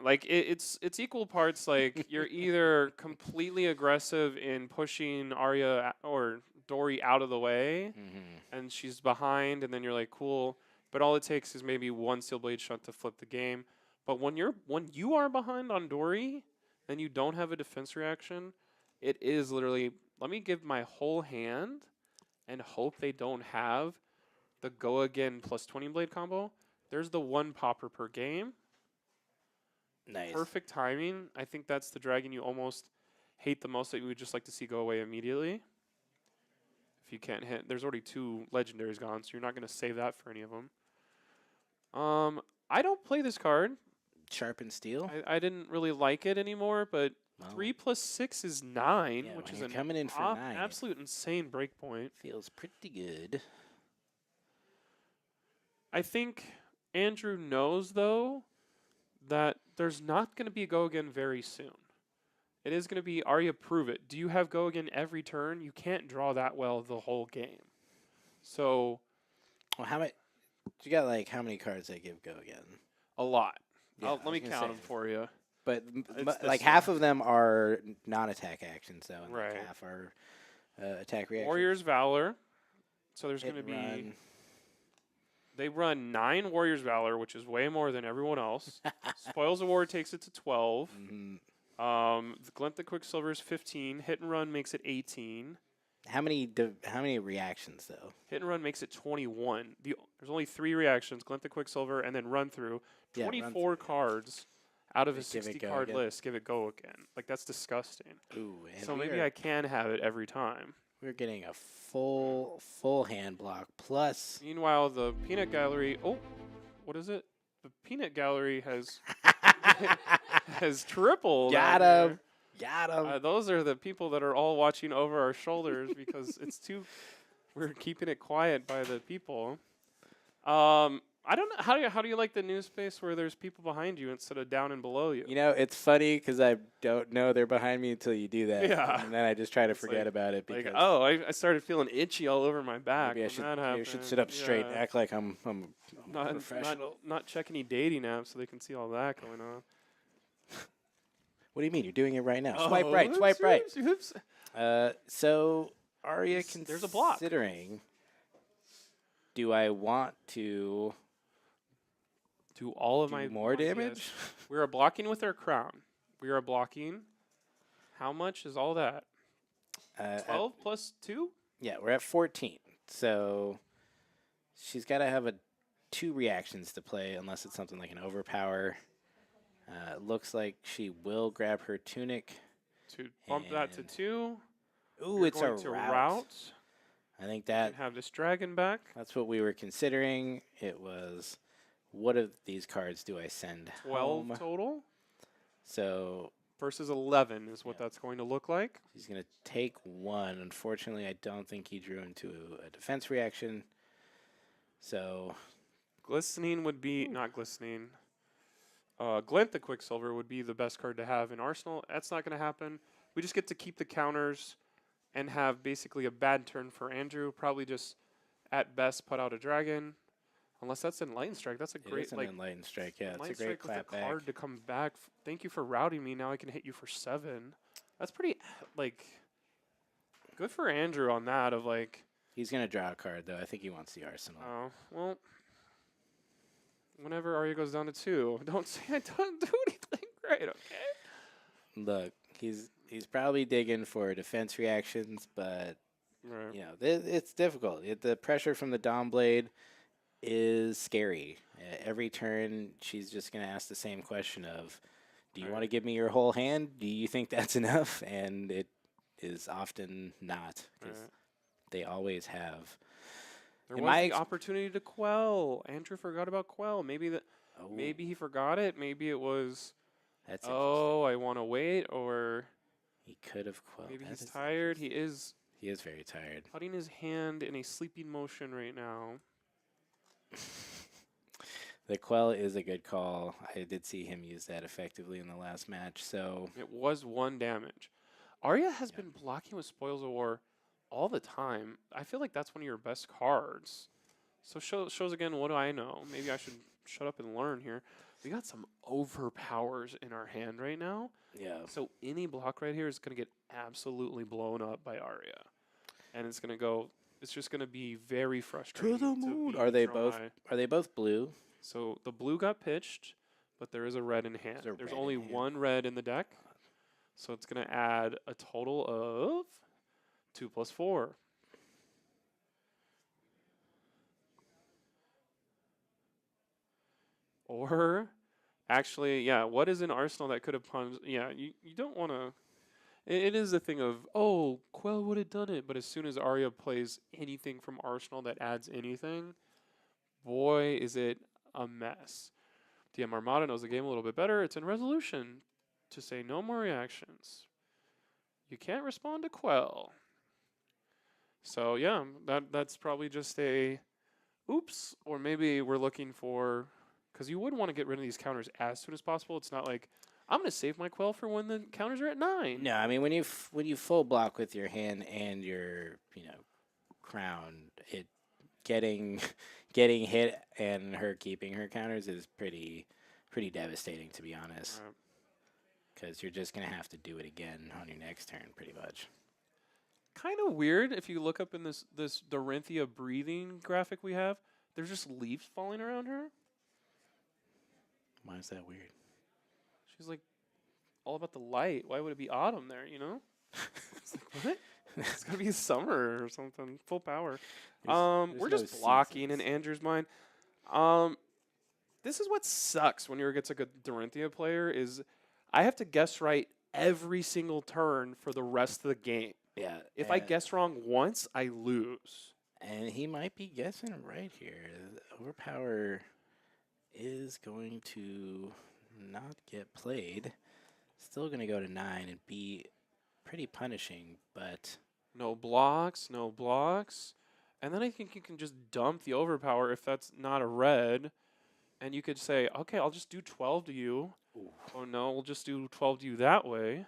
it's equal parts like you're either completely aggressive in pushing Aria or Dory out of the way, and she's behind, and then you're like, cool, but all it takes is maybe 1 Steel Blade Shunt to flip the game. But when you are behind on Dory and you don't have a defense reaction, it is literally, let me give my whole hand and hope they don't have the go again plus 20 blade combo. There's the 1 popper per game. Nice. Perfect timing. I think that's the dragon you almost hate the most, that you would just like to see go away immediately. If you can't hit, there's already 2 legendaries gone, so you're not going to save that for any of them. I don't play this card. Sharpened Steel? I didn't really like it anymore, but 3 + 6 is 9, Yeah, which is an coming in for 9. absolute insane breakpoint. Feels pretty good. I think Andrew knows, though, that there's not going to be a go again very soon. It is going to be Aria, prove it. Do you have go again every turn? You can't draw that well the whole game. So, well, you got like how many cards that give go again? A lot. Yeah, let me count them for you. But It's like half of them are non-attack actions, though, and Right. like half are attack reactions. Warriors Valor. So there's going to be. Run. They run 9 Warriors Valor, which is way more than everyone else. Spoils of War takes it to 12. The Glint the Quicksilver is 15. Hit and Run makes it 18. How many reactions though? Hit and Run makes it 21. There's only 3 reactions: Glint the Quicksilver and then Run Through. 24 cards out of a 60-card list. Give it go again. Like, that's disgusting. Ooh, so maybe I can have it every time. We're getting a full hand block plus. Meanwhile, the Peanut Gallery. Oh, what is it? The Peanut Gallery has has tripled. Got him. Got him. Those are the people that are all watching over our shoulders because it's too. We're keeping it quiet by the people. I don't know. How do you like the new space where there's people behind you instead of down and below you? You know, it's funny because I don't know they're behind me until you do that. Yeah. And then I just try to forget about it because. Like, oh, I started feeling itchy all over my back. Maybe I should sit up straight and act like I'm a professional. Not check any dating apps so they can see all that going on. What do you mean? You're doing it right now. Swipe right. Swipe right. Oops. So Aria There's a block. considering do I want to Do all of do my more yes. damage? We are blocking with our crown. We are blocking. How much is all that? 12 plus 2? Yeah, we're at 14. So she's got to have 2 reactions to play unless it's something like an overpower. Looks like she will grab her tunic. To bump that to 2. Ooh, You're it's going a to route. I think You can have this dragon back. that's what we were considering. It was, what of these cards do I send 12 home? total. So Versus 11 is what that's going to look like. she's going to take 1. Unfortunately, I don't think he drew into a defense reaction. So Glistening would be, not glistening. Glint the Quicksilver would be the best card to have in Arsenal. That's not going to happen. We just get to keep the counters and have basically a bad turn for Andrew. Probably just, at best, put out a dragon. Unless that's Enlightened Strike. That's a great, it's an Enlightened Strike. Yeah, it's a great clap clap back. card to come back. Thank you for routing me. Now I can hit you for 7. That's pretty, good for Andrew on that of, He's going to draw a card, though. I think he wants the Arsenal. Oh, well, whenever Aria goes down to 2, don't say I don't do anything great, okay? Look, he's probably digging for defense reactions, but Right. you know it's difficult. The pressure from the Dawn Blade is scary. Every turn, she's just going to ask the same question of, "Do you want to give me your whole hand? Do you think that's enough?" And it is often not, because they always have. There was the opportunity to quell. Andrew forgot about quell. Maybe maybe he forgot it. Maybe it was. That's oh, I want to wait, or he could have quelled. Maybe he's tired. He is. He is very tired. Putting his hand in a sleeping motion right now. The quell is a good call. I did see him use that effectively in the last match. So it was 1 damage. Aria has been blocking with Spoils of War all the time. I feel like that's one of your best cards. So shows again, what do I know? Maybe I should shut up and learn here. We got some overpowers in our hand right now. Yeah. So any block right here is going to get absolutely blown up by Aria. And it's going to go, it's just going to be very frustrating. To the moon. Are they both blue? So the blue got pitched, but there is a red in hand. There's only 1 red in the deck. So it's going to add a total of 2 plus 4. Or, actually, yeah, what is in Arsenal that could have punched? Yeah, you don't want to. It is a thing of, oh, Quell would have done it. But as soon as Aria plays anything from Arsenal that adds anything, boy, is it a mess. DM Armada knows the game a little bit better. It's in resolution to say no more reactions. You can't respond to Quell. So yeah, that's probably just a oops, or maybe we're looking for, because you would want to get rid of these counters as soon as possible. It's not like I'm going to save my Quell for when the counters are at 9. No, I mean when you full block with your hand and your crown, it getting hit and her keeping her counters is pretty devastating, to be honest. Because you're just going to have to do it again on your next turn, pretty much. Kind of weird if you look up in this Dorinthea breathing graphic we have. There's just leaves falling around her. Why is that weird? She's like all about the light. Why would it be autumn there, you know? It's like, what? It's going to be summer or something. Full power. We're just blocking in Andrew's mind. This is what sucks when you're against like a Dorinthea player is I have to guess right every single turn for the rest of the game. Yeah. If I guess wrong once, I lose. And he might be guessing right here. Overpower is going to not get played. Still going to go to 9 and be pretty punishing, but no blocks. And then I think you can just dump the overpower if that's not a red. And you could say, okay, I'll just do 12 to you. Ooh. Oh, no, we'll just do 12 to you that way.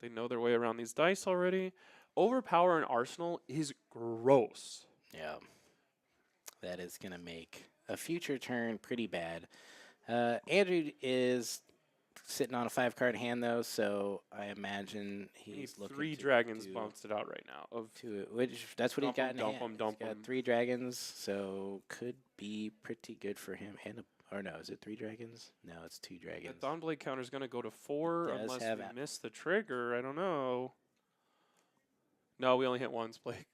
They know their way around these dice already. Overpower in Arsenal is gross. Yeah. That is going to make a future turn pretty bad. Andrew is sitting on a 5-card hand though, so I imagine We need he's looking 3 to dragons do bounced it out right now. Of which that's what he's dump 'em, got in dump hand. 'em, dump He's got 'em. 3 dragons, so could be pretty good for him. And or no, is it 3 dragons? No, it's 2 The dragons. Dawnblade counter is going to go to 4 does unless have we app- miss the trigger. I don't know. No, we only hit once, Blake.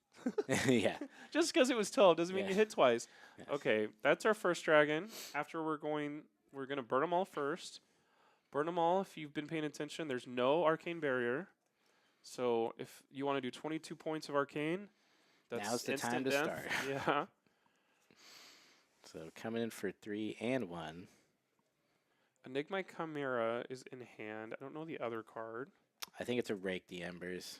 Yeah. Just because it was 12 doesn't mean Yeah. you hit twice. Yes. Okay, that's our first dragon. After we're going to burn them all first. Burn them all if you've been paying attention. There's no arcane barrier. So if you want to do 22 points of arcane, that's Now's the time instant to death. start. Yeah. So coming in for 3 and 1. Enigma Chimera is in hand. I don't know the other card. I think it's a Rake the Embers.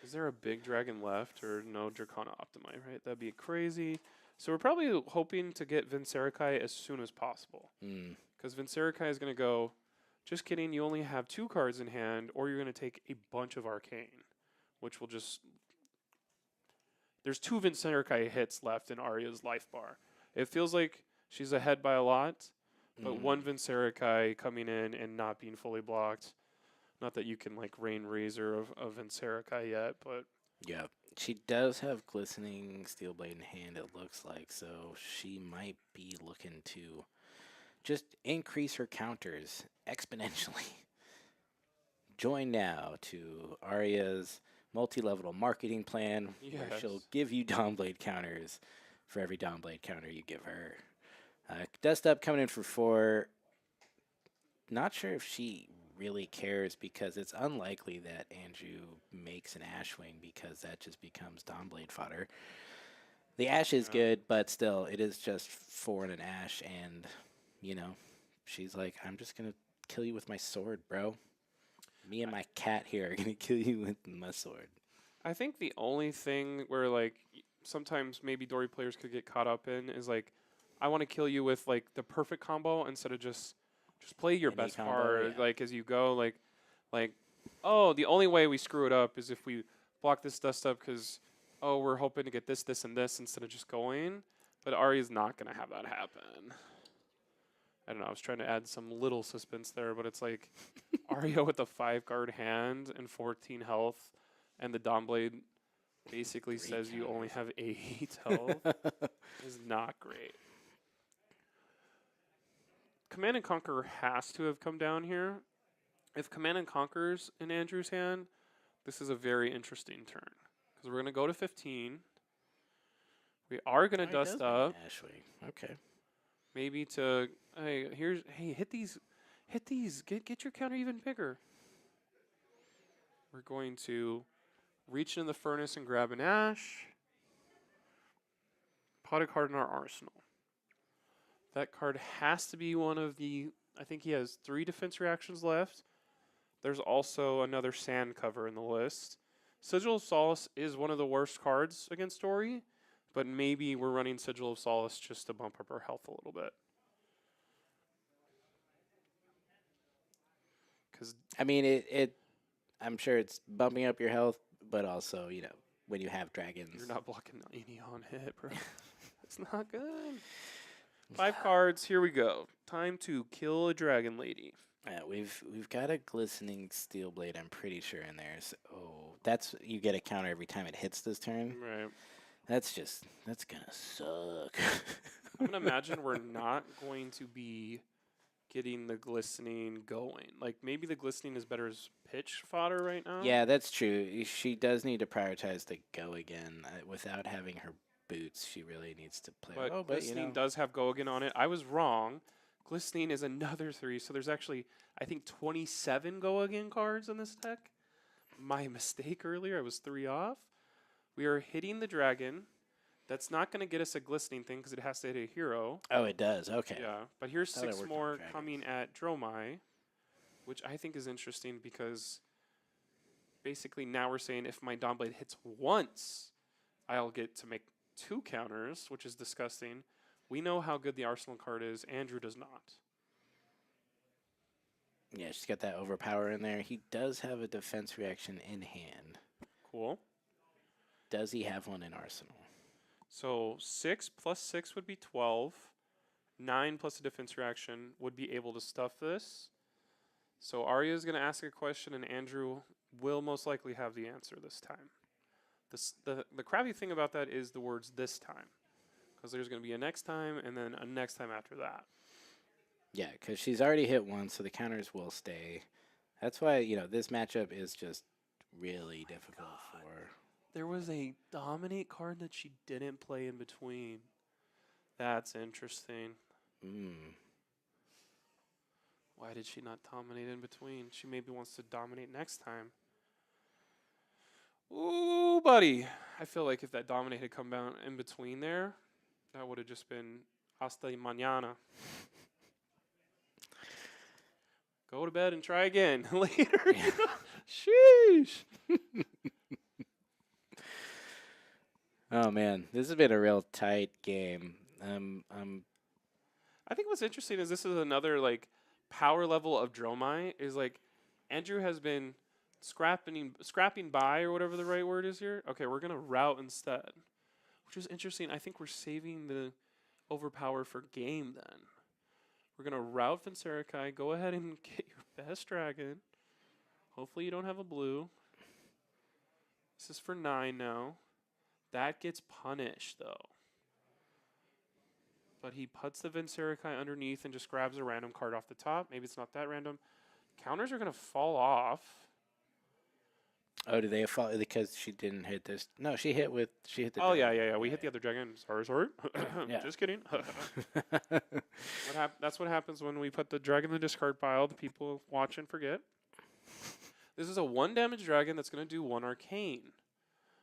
Is there a big dragon left or no Dracona Optimi, right? That'd be crazy. So we're probably hoping to get Vincerikai as soon as possible. Because Vincerikai is going to go, just kidding, you only have 2 cards in hand, or you're going to take a bunch of Arcane, which will just... There's 2 Vincerikai hits left in Aria's life bar. It feels like she's ahead by a lot, but 1 Vincerikai coming in and not being fully blocked. Not that you can, like, Rain Razor of Vincerikai yet, but... Yeah. She does have Glistening Steelblade in hand, it looks like, so she might be looking to just increase her counters exponentially. Join now to Aria's multi-level marketing plan, where she'll Yes. give you Dawnblade counters for every Dawnblade counter you give her. Dust Up coming in for 4. Not sure if she really cares, because it's unlikely that Andrew makes an Ashwing, because that just becomes Dawnblade fodder. The Ash is good, but still, it is just 4 and an Ash, and, you know, she's like, I'm just going to kill you with my sword, bro. Me and my cat here are going to kill you with my sword. I think the only thing where, like, sometimes maybe Dory players could get caught up in is, like, I want to kill you with, like, the perfect combo instead of just play your Any best combo, card, yeah. like, as you go, like, oh, the only way we screw it up is if we block this Dust Up because, oh, we're hoping to get this, this, and this instead of just going. But Ari's not going to have that happen. I don't know. I was trying to add some little suspense there, but it's like Aria with a 5-card hand and 14 health, and the Dawnblade basically 3 says you only counters. have 8 health is not great. Command and Conquer has to have come down here. If Command and Conquer's in Andrew's hand, this is a very interesting turn. Because we're going to go to 15. We are going to dust up. Ashwing. Okay. Maybe to, hey, hit these, get your counter even bigger. We're going to reach in the furnace and grab an Ash. Pot a card in our arsenal. That card has to be one of the, I think he has 3 defense reactions left. There's also another sand cover in the list. Sigil of Solace is one of the worst cards against Dory, but maybe we're running Sigil of Solace just to bump up our health a little bit. Because I mean, I'm sure it's bumping up your health, but also, you know, when you have dragons. you're not blocking any on hit, bro. It's not good. 5 cards, here we go. Time to kill a dragon lady. We've got a Glistening Steelblade, I'm pretty sure, in there. So that's, you get a counter every time it hits this turn. Right. That's gonna suck. I'm going to imagine we're not going to be getting the Glistening going. Like, maybe the Glistening is better as pitch fodder right now. Yeah, that's true. She does need to prioritize the go again. Without having her boots, she really needs to play. But You Glistening know. does have go again on it. I was wrong. Glistening is another 3, so there's actually, I think, 27 go again cards in this deck. My mistake earlier, I was 3 off. We are hitting the dragon. That's not going to get us a Glistening thing because it has to hit a hero. Oh, it does. Okay. Yeah, but here's Thought it 6 worked on more dragons. coming at Dromai, which I think is interesting because basically now we're saying if my Dawnblade hits once, I'll get to make 2 counters, which is disgusting. We know how good the Arsenal card is. Andrew does not. Yeah, she's got that overpower in there. He does have a defense reaction in hand. Cool. Does he have one in arsenal? So 6 plus 6 would be 12. 9 plus a defense reaction would be able to stuff this. So Aria is going to ask a question, and Andrew will most likely have the answer this time. The crappy thing about that is the words "this time," because there's going to be a next time and then a next time after that. Yeah, because she's already hit one, so the counters will stay. That's why, this matchup is just really difficult for her. There was a dominate card that she didn't play in between. That's interesting. Why did she not dominate in between? She maybe wants to dominate next time. Ooh, buddy. I feel like if that dominate had come down in between there, that would have just been hasta mañana. Go to bed and try again later. Sheesh. Oh man, this has been a real tight game. I think what's interesting is this is another like power level of Dromai is like Andrew has been scrapping by or whatever the right word is here. Okay, we're gonna route instead, which is interesting. I think we're saving the overpower for game then. We're gonna route Vincerikai. Go ahead and get your best dragon. Hopefully you don't have a blue. This is for 9 now. That gets punished though. But he puts the Vincerikai underneath and just grabs a random card off the top. Maybe it's not that random. Counters are going to fall off. Oh, did they fall because she didn't hit this? No, she hit the. Oh, yeah. We hit the other dragon. Sorry. Yeah. Just kidding. That's what happens when we put the dragon in the discard pile. The people watch and forget. This is a 1 damage dragon that's going to do 1 arcane.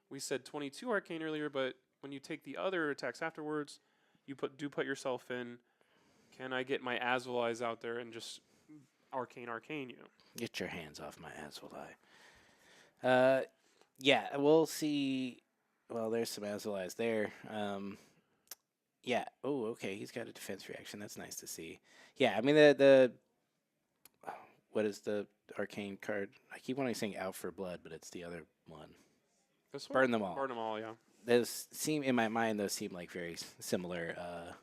We said 22 arcane earlier, but when you take the other attacks afterwards, you put yourself in. Can I get my Azul-Eyes out there and just arcane you? Get your hands off my Azul-Eye. Yeah, we'll see. Well, there's some Azul-Eyes there. Yeah. Oh, okay. He's got a defense reaction. That's nice to see. Yeah, I mean the what is the arcane card? I keep wanting to say Out for Blood, but it's the other one. This one? Burn them all. Burn them all, yeah. Those seem in my mind. Those seem like very similar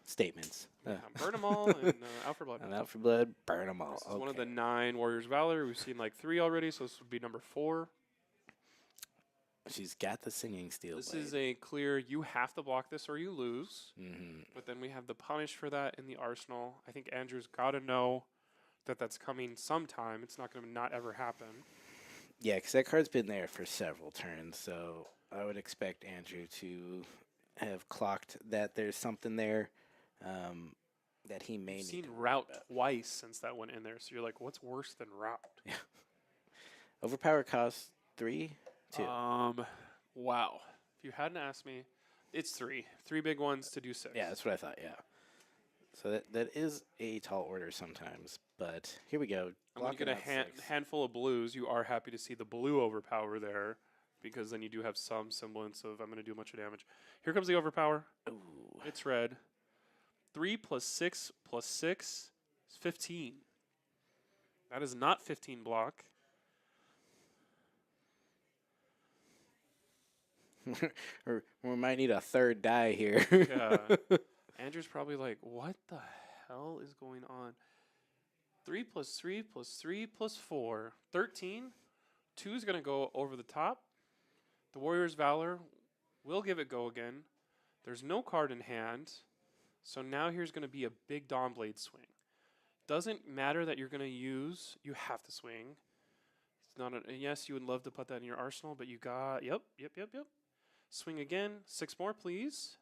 statements. Burn them all and Out for Blood. And Out for Blood, burn them all. This is one of the 9 Warriors Valor. We've seen like 3 already, so this would be number 4. She's got the singing steel. This blade. is a clear. You have to block this or you lose. Mm-hmm. But then we have the punish for that in the arsenal. I think Andrew's got to know that that's coming sometime. It's not going to not ever happen. Yeah, because that card's been there for several turns, so I would expect Andrew to have clocked that there's something there that he may need. You've seen to route twice since that went in there, so you're like, what's worse than route? Yeah. Overpower costs 3, 2. Wow. If you hadn't asked me, it's 3. 3 big ones to do 6. Yeah, that's what I thought, yeah. So that is a tall order sometimes, but here we go. And when you get a handful of blues, you are happy to see the blue overpower there, because then you do have some semblance of, I'm going to do a bunch of damage. Here comes the overpower. Ooh. It's red. 3 plus 6 plus 6 is 15. That is not 15 block. or we might need a third die here. Yeah. Andrew's probably like, what the hell is going on? 3 plus 3 plus 3 plus 4. 13. 2 is going to go over the top. The Warrior's Valor will give it go again. There's no card in hand. So now here's going to be a big Dawnblade swing. Doesn't matter that you're going to use. You have to swing. It's not yes, you would love to put that in your arsenal, but you got, yep. Swing again. 6 more, please.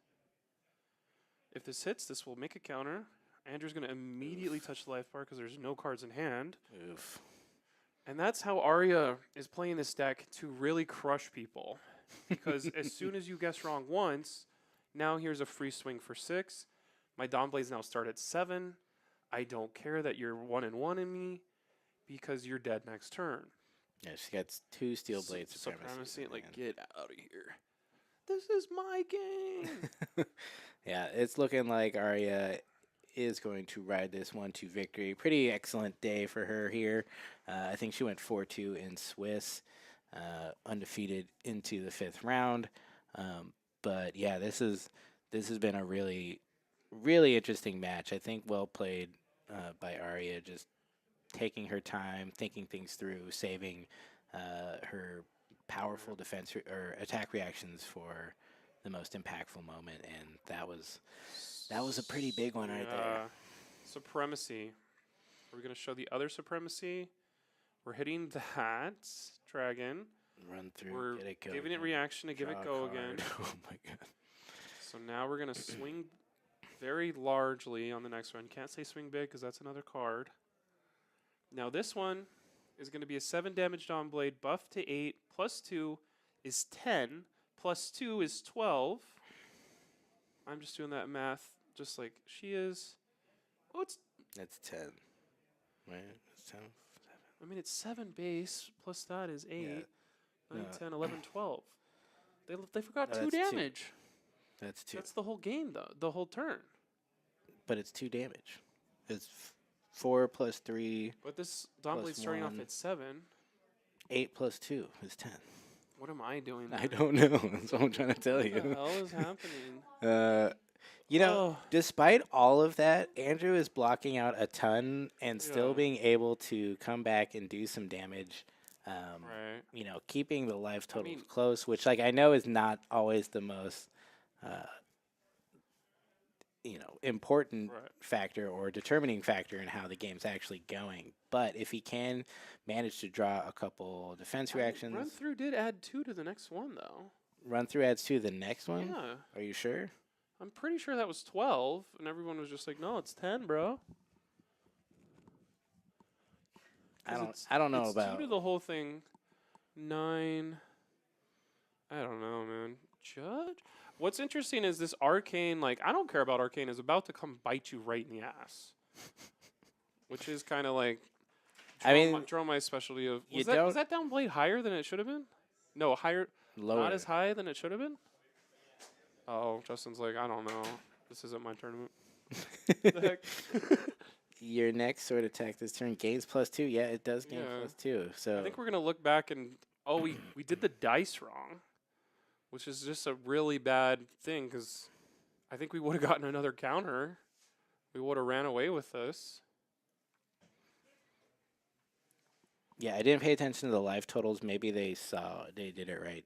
If this hits, this will make a counter. Andrew's going to immediately touch the life bar because there's no cards in hand. Oof. And that's how Aria is playing this deck to really crush people. Because as soon as you guess wrong once, now here's a free swing for 6. My Dawnblades now start at 7. I don't care that you're 1-1 in me because you're dead next turn. Yeah, she got 2 steel blades. Supremacy, like, get out of here. This is my game. Yeah, it's looking like Aria is going to ride this one to victory. Pretty excellent day for her here. I think she went 4-2 in Swiss, undefeated into the 5th round. But yeah, this has been a really really interesting match. I think well played by Aria, just taking her time, thinking things through, saving her powerful defense or attack reactions for the most impactful moment, and that was a pretty big one right there. Supremacy. Are we going to show the other supremacy? We're hitting that dragon. Run through, We're get it go giving it again, reaction to give draw it a go card. again. Oh my god. So now we're going to swing very largely on the next one. Can't say swing big because that's another card. Now this one is going to be a 7 damage Dawn Blade, buff to 8, plus 2 is 10, plus 2 is 12. I'm just doing that math just like she is. Oh, That's 10. Right? It's 10. I mean, it's 7 base, plus that is 8, Yeah. 9, No. 10, 11, 12. They forgot No, 2 that's 2. damage. That's 2. That's the whole game, though. The whole turn. But it's 2 damage. It's 4 plus 3, But this Dawn Plus Blade's starting off 1. at 7. 8 plus 2 is 10. What am I doing? I there? don't know. That's what I'm trying to tell What the you. hell is happening? You know, Oh. despite all of that, Andrew is blocking out a ton and still Yeah. being able to come back and do some damage. Right. You know, keeping the life totals mean- close, which, like, I know is not always the most, important Right. factor or determining factor in how the game's actually going. But if he can manage to draw a couple defense reactions, Run through did add 2 to the next one, though. run through adds 2 the next one. Yeah. Are you sure? I'm pretty sure that was 12, and everyone was just like, no, it's 10, bro. I don't know it's about 2 to the whole thing. 9. I don't know, man. Judge? What's interesting is this Arcane, like, I don't care about Arcane, is about to come bite you right in the ass. Which is kind of like I mean, Dromai's specialty of... you Was don't- that down blade higher than it should have been? No, higher... lower. Not as high than it should have been? Oh, Justin's like, I don't know. This isn't my tournament. The heck? Your next sword attack this turn gains +2. Yeah, it does gain Yeah. +2. So I think we're going to look back and... Oh, we did the dice wrong. Which is just a really bad thing, because I think we would have gotten another counter. We would have ran away with this. yeah, I didn't pay attention to the life totals. Maybe they did it right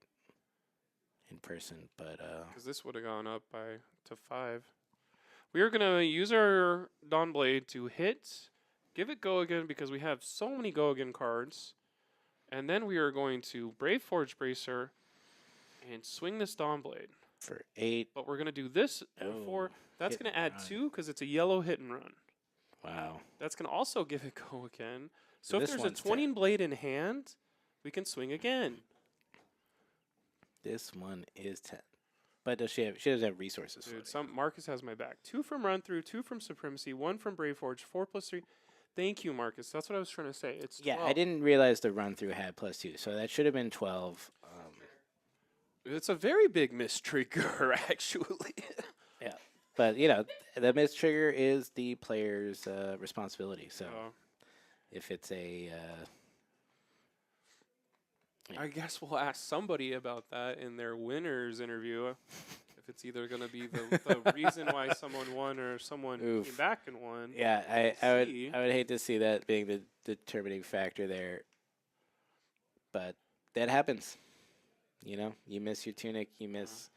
in person, but Because this would have gone up to 5. We are going to use our Dawn Blade to hit, give it go again, because we have so many go again cards. And then we are going to Brave Forge Bracer and swing this Dawn Blade. for 8. But we're going to do this before. That's hit going to and add run. 2 because it's a yellow hit and run. Wow. That's going to also give it go again. So This if there's a one's 20 blade in hand, we can swing again. This one is 10. But does she doesn't have resources for Dude, it. Marcus has my back. 2 from Run Through, 2 from Supremacy, 1 from Brave Forge, 4 plus 3. Thank you, Marcus. That's what I was trying to say. It's 12. Yeah, I didn't realize the run through had +2, so that should have been 12. It's a very big mistrigger, actually. Yeah, but you know, the miss trigger is the player's responsibility. So if it's a I guess we'll ask somebody about that in their winners interview. If it's either going to be the reason why someone won or someone Oof. came back and won. yeah, We'll see. I would hate to see that being the determining factor there, but that happens. You know, you miss your tunic, you miss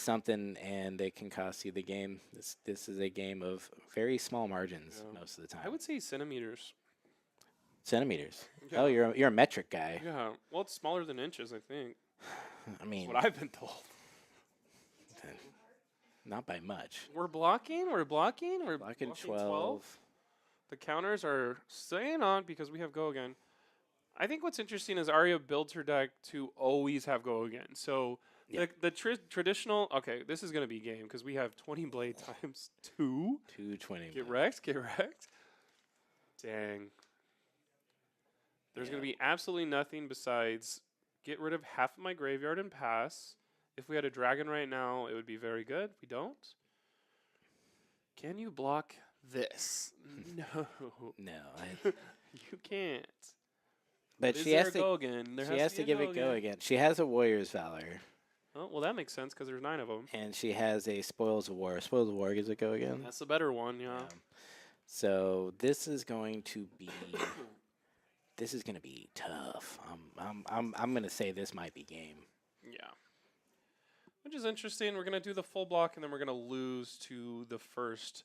something, and it can cost you the game. This is a game of very small margins most of the time. I would say centimeters. Centimeters. Yeah. Oh, you're a metric guy. Yeah. Well, it's smaller than inches, I think. I mean, That's what I've been told. not by much. We're blocking. We're blocking. We're Blocking blocking 12. The counters are staying on because we have go again. I think what's interesting is Aria builds her deck to always have go again. So Yeah. the traditional, okay, this is going to be game because we have 20 blade times 2. 220. Get wrecked, get wrecked. Dang. There's going to be absolutely nothing besides get rid of half of my graveyard and pass. If we had a dragon right now, it would be very good. We don't. Can you block this? No. No, You can't. but Is she there has a to. go again? There She has be to a give it go again. She has a warrior's valor. Oh, well, that makes sense because there's 9 of them. And she has a Spoils of War. Spoils of War, does it go again? That's the better one, yeah. So this is going to be tough. I'm gonna say this might be game. Yeah. Which is interesting. We're gonna do the full block and then we're gonna lose to the first.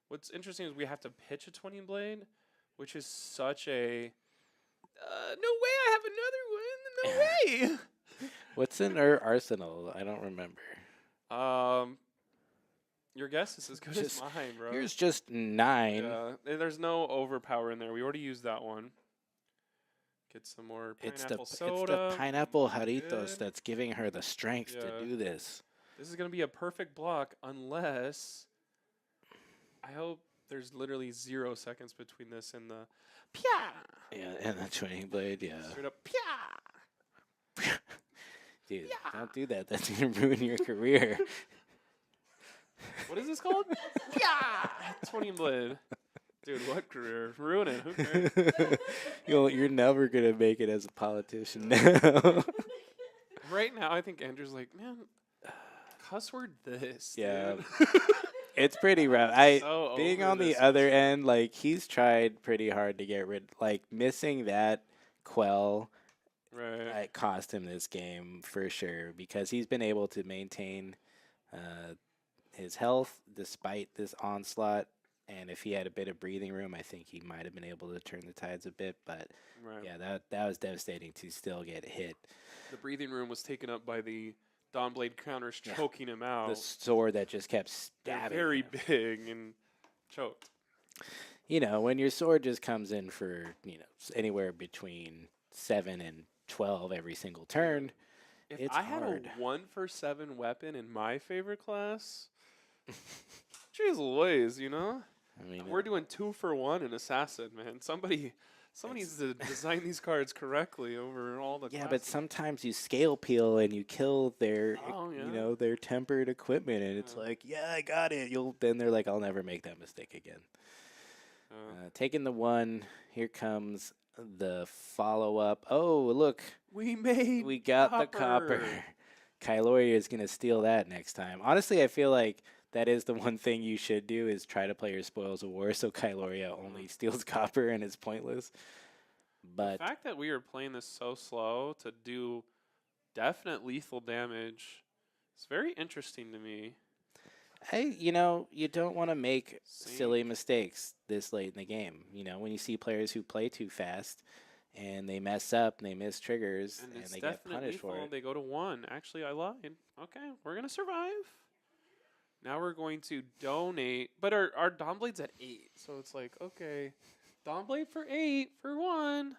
What's interesting is we have to pitch a 20 blade, which is such a no way I have another one. No way. What's in her arsenal? I don't remember. Your guess is as good as mine, bro. Here's just 9. Yeah, there's no overpower in there. We already used that one. Get some more pineapple soda. It's the pineapple Jarritos that's giving her the strength to do this. This is going to be a perfect block unless... I hope there's literally 0 seconds between this and the... Pia! Yeah, and the 20 blade, yeah. Straight up, pia! Dude, don't do that. That's going to ruin your career. What is this called? Yeah, 20 blade. Dude, what career? Ruin it. Who cares? You're never going to make it as a politician now. Right now, I think Andrew's like, man, cuss word this. Yeah. Dude. It's pretty rough. Being on the other end, like, he's tried pretty hard to get rid, like, missing that quell. Right. It cost him this game for sure because he's been able to maintain his health despite this onslaught. And if he had a bit of breathing room, I think he might have been able to turn the tides a bit. But yeah, that was devastating to still get hit. The breathing room was taken up by the Dawnblade counters choking him out. The sword that just kept stabbing. Very him. big and choked. You know, when your sword just comes in for, anywhere between 7 and 12 every single turn, if I had a 1-for-7 weapon in my favorite class, jeez Louise, I mean, we're doing 2-for-1 in Assassin, man. Somebody needs to design these cards correctly over all the classes. But sometimes you scale peel and you kill their, their tempered equipment, and it's like, yeah, I got it. Then they're like, I'll never make that mistake again. Taking the 1, here comes the follow-up. Oh, look. We got the copper. Kyloria is going to steal that next time. Honestly, I feel like that is the one thing you should do is try to play your Spoils of War so Kyloria only steals copper and it's pointless. But the fact that we are playing this so slow to do definite lethal damage is very interesting to me. You don't want to make silly mistakes this late in the game. When you see players who play too fast and they mess up and they miss triggers and they get punished for it. They go to 1. Actually, I lied. Okay, we're going to survive. Now we're going to donate. But our Dawnblade's at 8. So it's like, okay, Dawnblade for 8 for 1.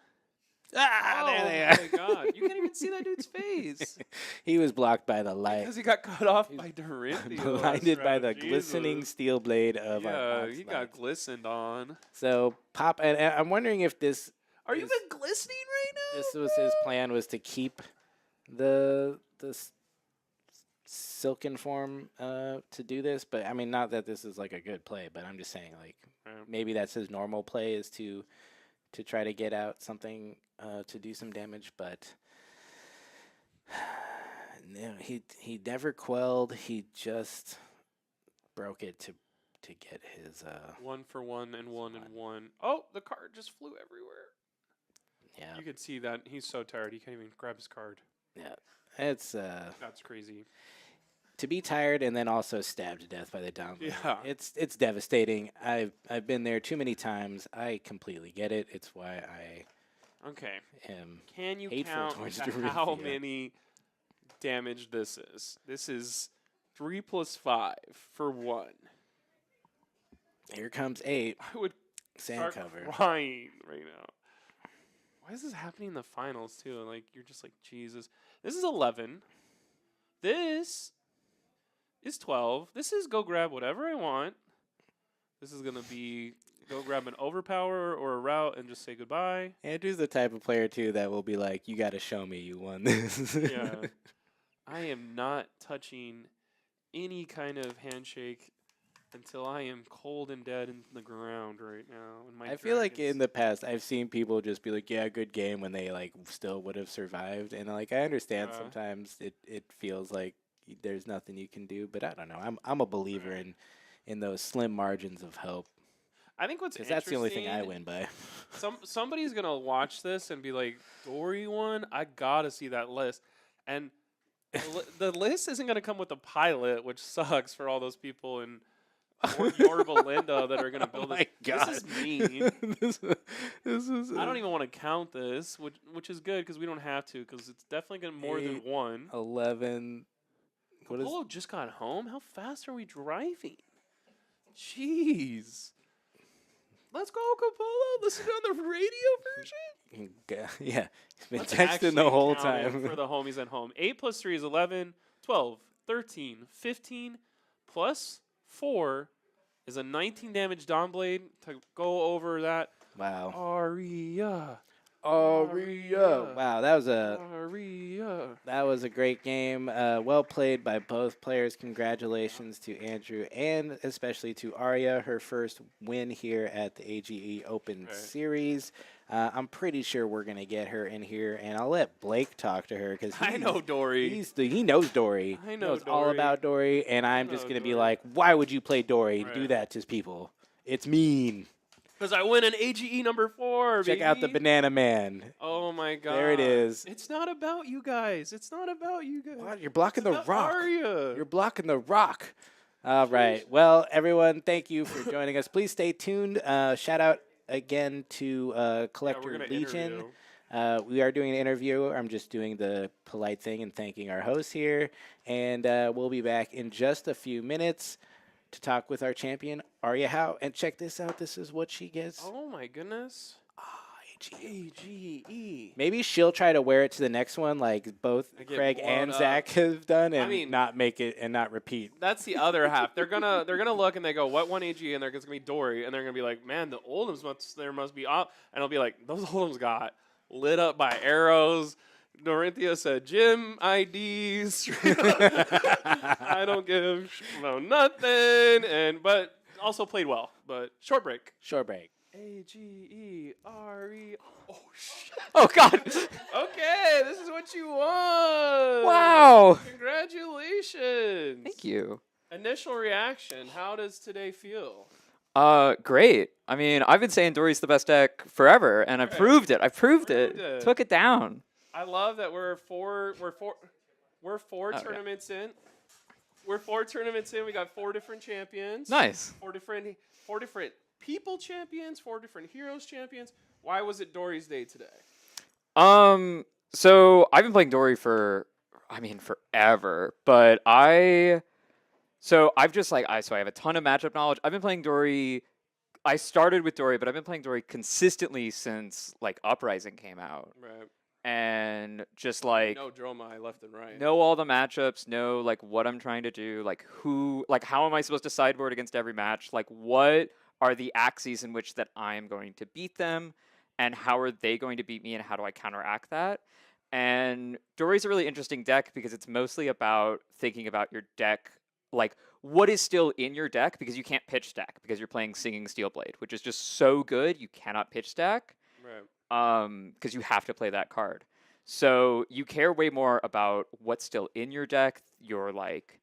There they are. Oh, my God. You can't even see that dude's face. He was blocked by the light. Because he got cut off by Dorinthea. Blinded by the glistening steel blade of our he got glistened on. So, Pop, and I'm wondering if this... Are you even glistening right now? This was his plan, was to keep the silken form to do this. But, I mean, not that this is, like, a good play, but I'm just saying, like, maybe that's his normal play is to try to get out something to do some damage, but no, he never quelled. He just broke it to get his 1-for-1 and 1 and 1. Oh, the card just flew everywhere. Yeah, you could see that he's so tired he can't even grab his card. Yeah, it's that's crazy. To be tired and then also stabbed to death by the Dawnblade. Yeah, it's devastating. I've been there too many times. I completely get it. It's why I am. Can you hateful count towards to how many damage this is? This is 3 + 5 for 1. Here comes 8. I would Sand start cover. crying right now. Why is this happening in the finals too? Like you're just like Jesus. This is 11. This is 12. This is go grab whatever I want. This is gonna be go grab an overpower or a route and just say goodbye. Andrew's the type of player too that will be like, you got to show me you won this. Yeah, I am not touching any kind of handshake until I am cold and dead in the ground right now. And my I feel like in dragons- the past I've seen people just be like, "Yeah, good game," when they like still would have survived, and like I understand Yeah. sometimes it feels like there's nothing you can do, but I don't know. I'm a believer in those slim margins of hope I think what's because that's the only thing I interesting- win by. Somebody's gonna watch this and be like, Dory won? I gotta see that list. And the list isn't gonna come with a pilot, which sucks for all those people in Yorba Linda that are gonna build Oh this. my God. This is mean. this is. I don't even want to count this, which is good because we don't have to because it's definitely gonna more than 8, one. 11. What is? Capolo just got home. How fast are we driving? Jeez. Let's go, Capolo. Listen on the radio version. Yeah, he's been Let's texting actually the whole count it time. for the homies at home. 8 plus 3 is 11, 12, 13, 15, plus 4 is a 19 damage Dawnblade. To go over that, Wow. Aria. Aria. Wow, Aria. that was a great game. Well played by both players. Congratulations to Andrew and especially to Aria, her first win here at the AGE Open Right. Series. I'm pretty sure we're gonna get her in here, and I'll let Blake talk to her because I know Dory. he knows Dory. I He know knows all Dory. about Dory, and I'm I just know gonna be Dory. like, why would you play Dory and do Right. that to people? It's mean. Because I win an AGE number 4, Check out the baby. Banana Man. Oh my god. There it is. It's not about you guys. It's not about you guys. What? You're blocking It's the about rock. Aria. You're blocking the rock. All right. Well, everyone, thank you for joining us. Please stay tuned. Shout out again to Yeah, we're Collector gonna Legion. interview. We are doing an interview. I'm just doing the polite thing and thanking our host here. And we'll be back in just a few minutes to talk with our champion, Aria Howe. And check this out. This is what she gets. Oh my goodness. AGE. AGE. Maybe she'll try to wear it to the next one, like both I get Craig blown and up. Zach have done, and mean- not make it and not repeat. That's the other half. They're gonna look and they go, what one AG? And there's gonna be Dory, and they're gonna be like, man, the Oldhams must be up. And I'll be like, those Oldhams got lit up by arrows. Dorinthea said gym IDs. I don't give about nothing. But also played well. But short break. Short break. AGERE. Oh shit. Oh God! Okay, this is what you want. Wow! Congratulations. Thank you. Initial reaction. How does today feel? Great. I mean, I've been saying Dory's the best deck forever, and I Right. proved it. I proved it. Proved it. Took it down. I love that we're four yeah. tournaments in. We're 4 tournaments in. We got 4 different champions. Nice. 4 different people champions, 4 different heroes champions. Why was it Dory's day today? So I've been playing Dory for, I mean, forever. But I've just like so I have a ton of matchup knowledge. I've been playing Dory. I started with Dory, but I've been playing Dory consistently since like Uprising came out, Right. and just like No Dromai left and right. know all the matchups, know like what I'm trying to do, like how am I supposed to sideboard against every match, like what are the axes in which that I'm going to beat them, and how are they going to beat me, and how do I counteract that? And Dory's a really interesting deck because it's mostly about thinking about your deck, like what is still in your deck, because you can't pitch stack because you're playing Singing Steelblade, which is just so good you cannot pitch stack. Right. Because you have to play that card. So you care way more about what's still in your deck, your like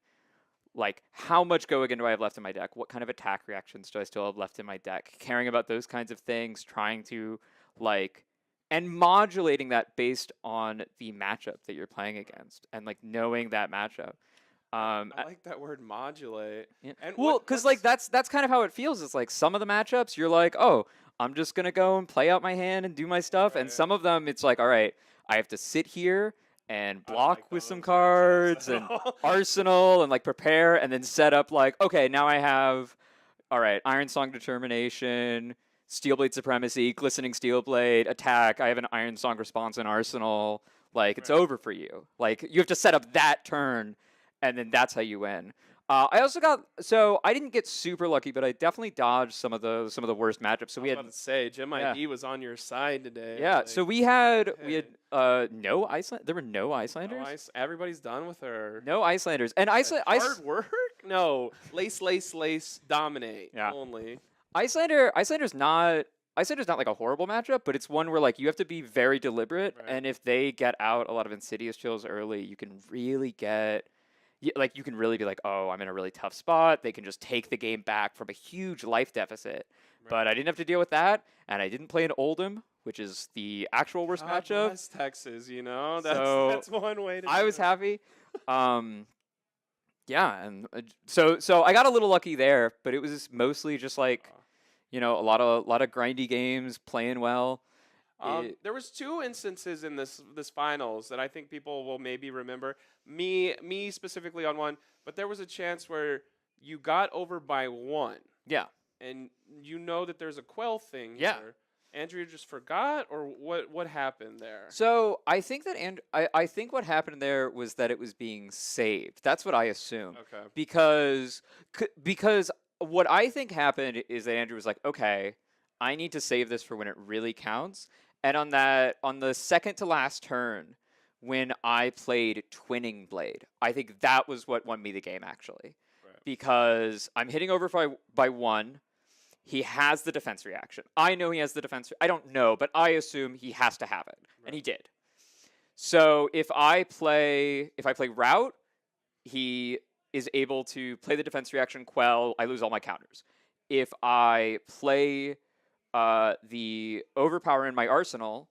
how much go again do I have left in my deck? What kind of attack reactions do I still have left in my deck? Caring about those kinds of things, trying to and modulating that based on the matchup that you're playing against, and like knowing that matchup. I like that word modulate. Yeah. And Well, because like that's kind of how it feels. It's like some of the matchups you're like, oh, I'm just gonna go and play out my hand and do my stuff, and Right. some of them it's like, all right, I have to sit here and I don't block like with those some matchups cards at and all. arsenal and like prepare and then set up like, okay, now I have, all right, Ironsong Determination, Steelblade Supremacy, Glistening Steelblade, attack. I have an Ironsong response in arsenal. Like it's Right. over for you. Like you have to set up that turn, and then that's how you win. I also I didn't get super lucky, but I definitely dodged some of the worst matchups. So I we was had about to say, Jim yeah. ID was on your side today. yeah. Like, So we had hey. no Iceland. There were no Icelanders. everybody's done with her. No Icelanders, and Iceland. Hard work. No, lace, dominate Yeah. only. Icelander's not like a horrible matchup, but it's one where like you have to be very deliberate, Right. and if they get out a lot of insidious chills early, you can really like you can really be like, oh, I'm in a really tough spot. They can just take the game back from a huge life deficit. But I didn't have to deal with that, and I didn't play an Oldham, which is the actual worst God matchup. bless Texas, you know? So, That's one way to I do was it. happy. Yeah, and so I got a little lucky there, but it was mostly just like, you know, a lot of grindy games, playing well. There was 2 instances in this finals that I think people will maybe remember. Me specifically on one, but there was a chance where you got over by 1. Yeah. And you know that there's a quell thing Yeah. here. Andrea just forgot, or what happened there? So I think that I think what happened there was that it was being saved. That's what I assume. Okay. Because what I think happened is that Andrew was like, okay, I need to save this for when it really counts. And on the second to last turn, when I played Twinning Blade, I think that was what won me the game actually, Right. because I'm hitting over by 1. He has the defense reaction. I know he has the defense. I don't know, but I assume he has to have it, and he did. So if I play route, he is able to play the defense reaction, quell. I lose all my counters. If I play the overpower in my arsenal,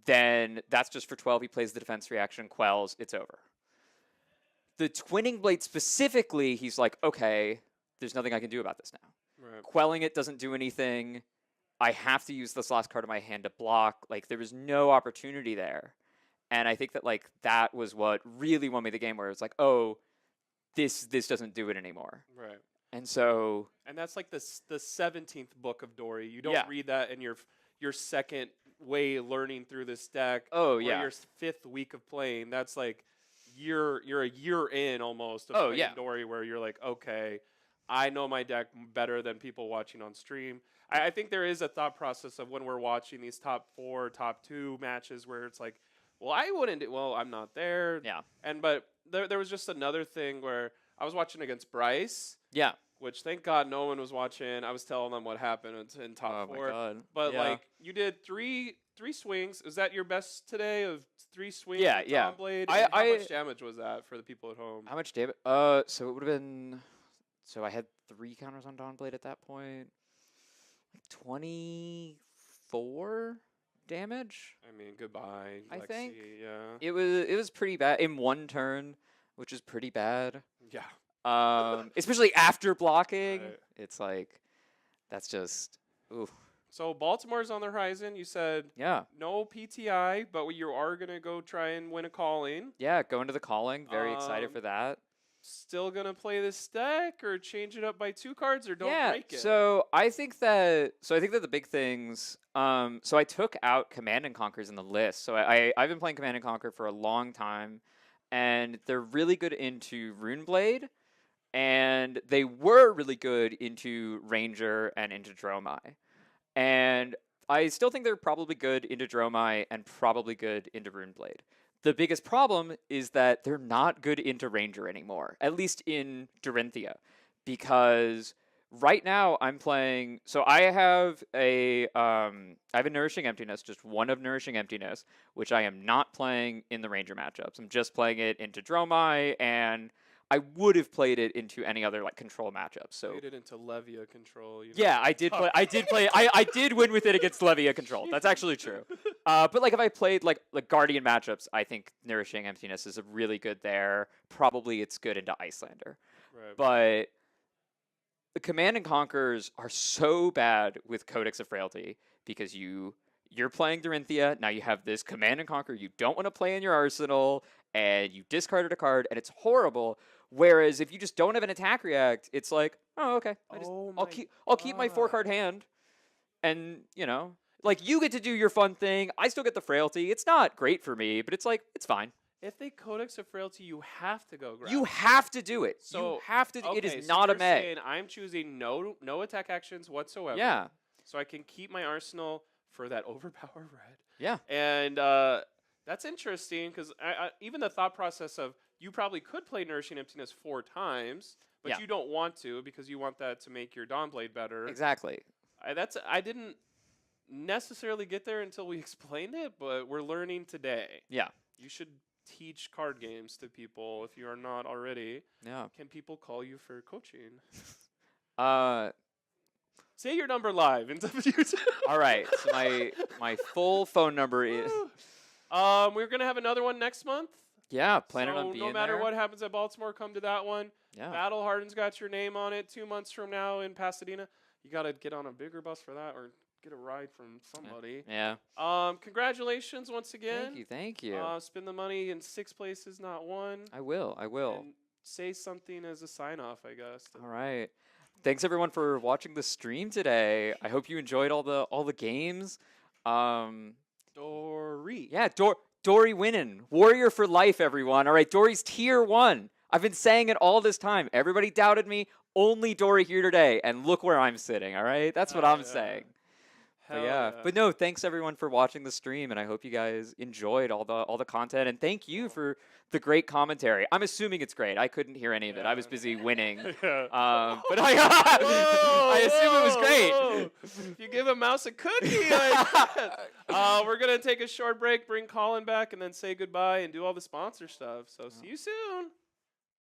then that's just for 12. He plays the defense reaction, quells. It's over. The Twinning Blade specifically, he's like, okay, there's nothing I can do about this now. Right. Quelling it doesn't do anything. I have to use this last card of my hand to block. Like, there was no opportunity there. And I think that, like, that was what really won me the game, where it's like, oh, this doesn't do it anymore. Right. And so... And that's like the 17th book of Dory. You don't read that in your second way learning through this deck. Oh, or yeah. your 5th week of playing. That's like, you're a year in almost of playing Dory, where you're like, okay, I know my deck better than people watching on stream. I think there is a thought process of when we're watching these top 4, top 2 matches where it's like, well, I wouldn't do, well, I'm not there. Yeah. But there was just another thing where I was watching against Bryce. Yeah. Which, thank God, no one was watching. I was telling them what happened in top 4. Oh, my God. But, Yeah. like, you did three swings. Is that your best today of 3 swings Yeah, with yeah. Dawnblade? I- And how I- much damage was that for the people at home? How much damage? So it would have been... So I had 3 counters on Dawnblade at that point. Like 24 damage? I mean, goodbye, I Lexi. think. Yeah. It was pretty bad in 1 turn, which is pretty bad. Yeah. Especially after blocking. Right. It's like, that's just, ooh. So Baltimore's on the horizon. You said Yeah. no PTI, but you are going to go try and win a calling. Yeah, going to the calling. Very excited Um, for that. Still going to play this deck or change it up by 2 cards or don't Yeah, break it? so I think that the big things. So I took out Command and Conquers in the list. So I've been playing Command and Conquer for a long time, and they're really good into Runeblade, and they were really good into Ranger and into Dromai, and I still think they're probably good into Dromai and probably good into Runeblade. The biggest problem is that they're not good into Ranger anymore, at least in Dorinthea, because right now I'm playing. So I have a Nourishing Emptiness, just one of Nourishing Emptiness, which I am not playing in the Ranger matchups. I'm just playing it into Dromai, and I would have played it into any other like control matchup. So Played it into Levia control. You know? yeah, I did play. I did win with it against Levia control. That's actually true. But like if I played like Guardian matchups, I think Nourishing Emptiness is really good there. Probably it's good into Icelander. Right. But the Command and Conquers are so bad with Codex of Frailty because you're playing Dorinthea. Now you have this Command and Conquer you don't want to play in your arsenal, and you discarded a card, and it's horrible. Whereas if you just don't have an attack react, it's like, oh, okay, I'll keep my 4-card hand, and like you get to do your fun thing. I still get the frailty. It's not great for me, but it's like it's fine. If they Codex of Frailty, you have to go grab. You have to do it. So you have to. Okay, it is so not a you're meg. saying I'm choosing no attack actions whatsoever. Yeah. So I can keep my arsenal for that overpower red. Yeah. And that's interesting because even the thought process of you probably could play Nourishing Emptiness 4 times, but Yeah. you don't want to because you want that to make your Dawnblade better. Exactly. I didn't necessarily get there until we explained it, but we're learning today. Yeah. You should teach card games to people if you are not already. Yeah. Can people call you for coaching? Uh, Say your number live into YouTube. all right. So my full phone number is We're gonna have another one next month. yeah. Planning So on being no matter there. what happens at Baltimore, come to that one. Yeah. Battle Harden's got your name on it. 2 months from now in Pasadena, you gotta get on a bigger bus for that, or get a ride from somebody. Yeah. Congratulations once again. Thank you. Spend the money in 6 places, not one. I will. And say something as a sign off, I guess. All right. Thanks everyone for watching the stream today. I hope you enjoyed all the games. Dory. Yeah, Dory winning. Warrior for life, everyone. All right, Dory's tier 1. I've been saying it all this time. Everybody doubted me. Only Dory here today, and look where I'm sitting. All right, that's what I'm saying. But yeah, but no, thanks everyone for watching the stream, and I hope you guys enjoyed all the content. And thank you for the great commentary. I'm assuming it's great. I couldn't hear any of it. I was busy winning. But I assume it was great. If you give a mouse a cookie like that. We're gonna take a short break, bring Colin back, and then say goodbye and do all the sponsor stuff. So see you soon.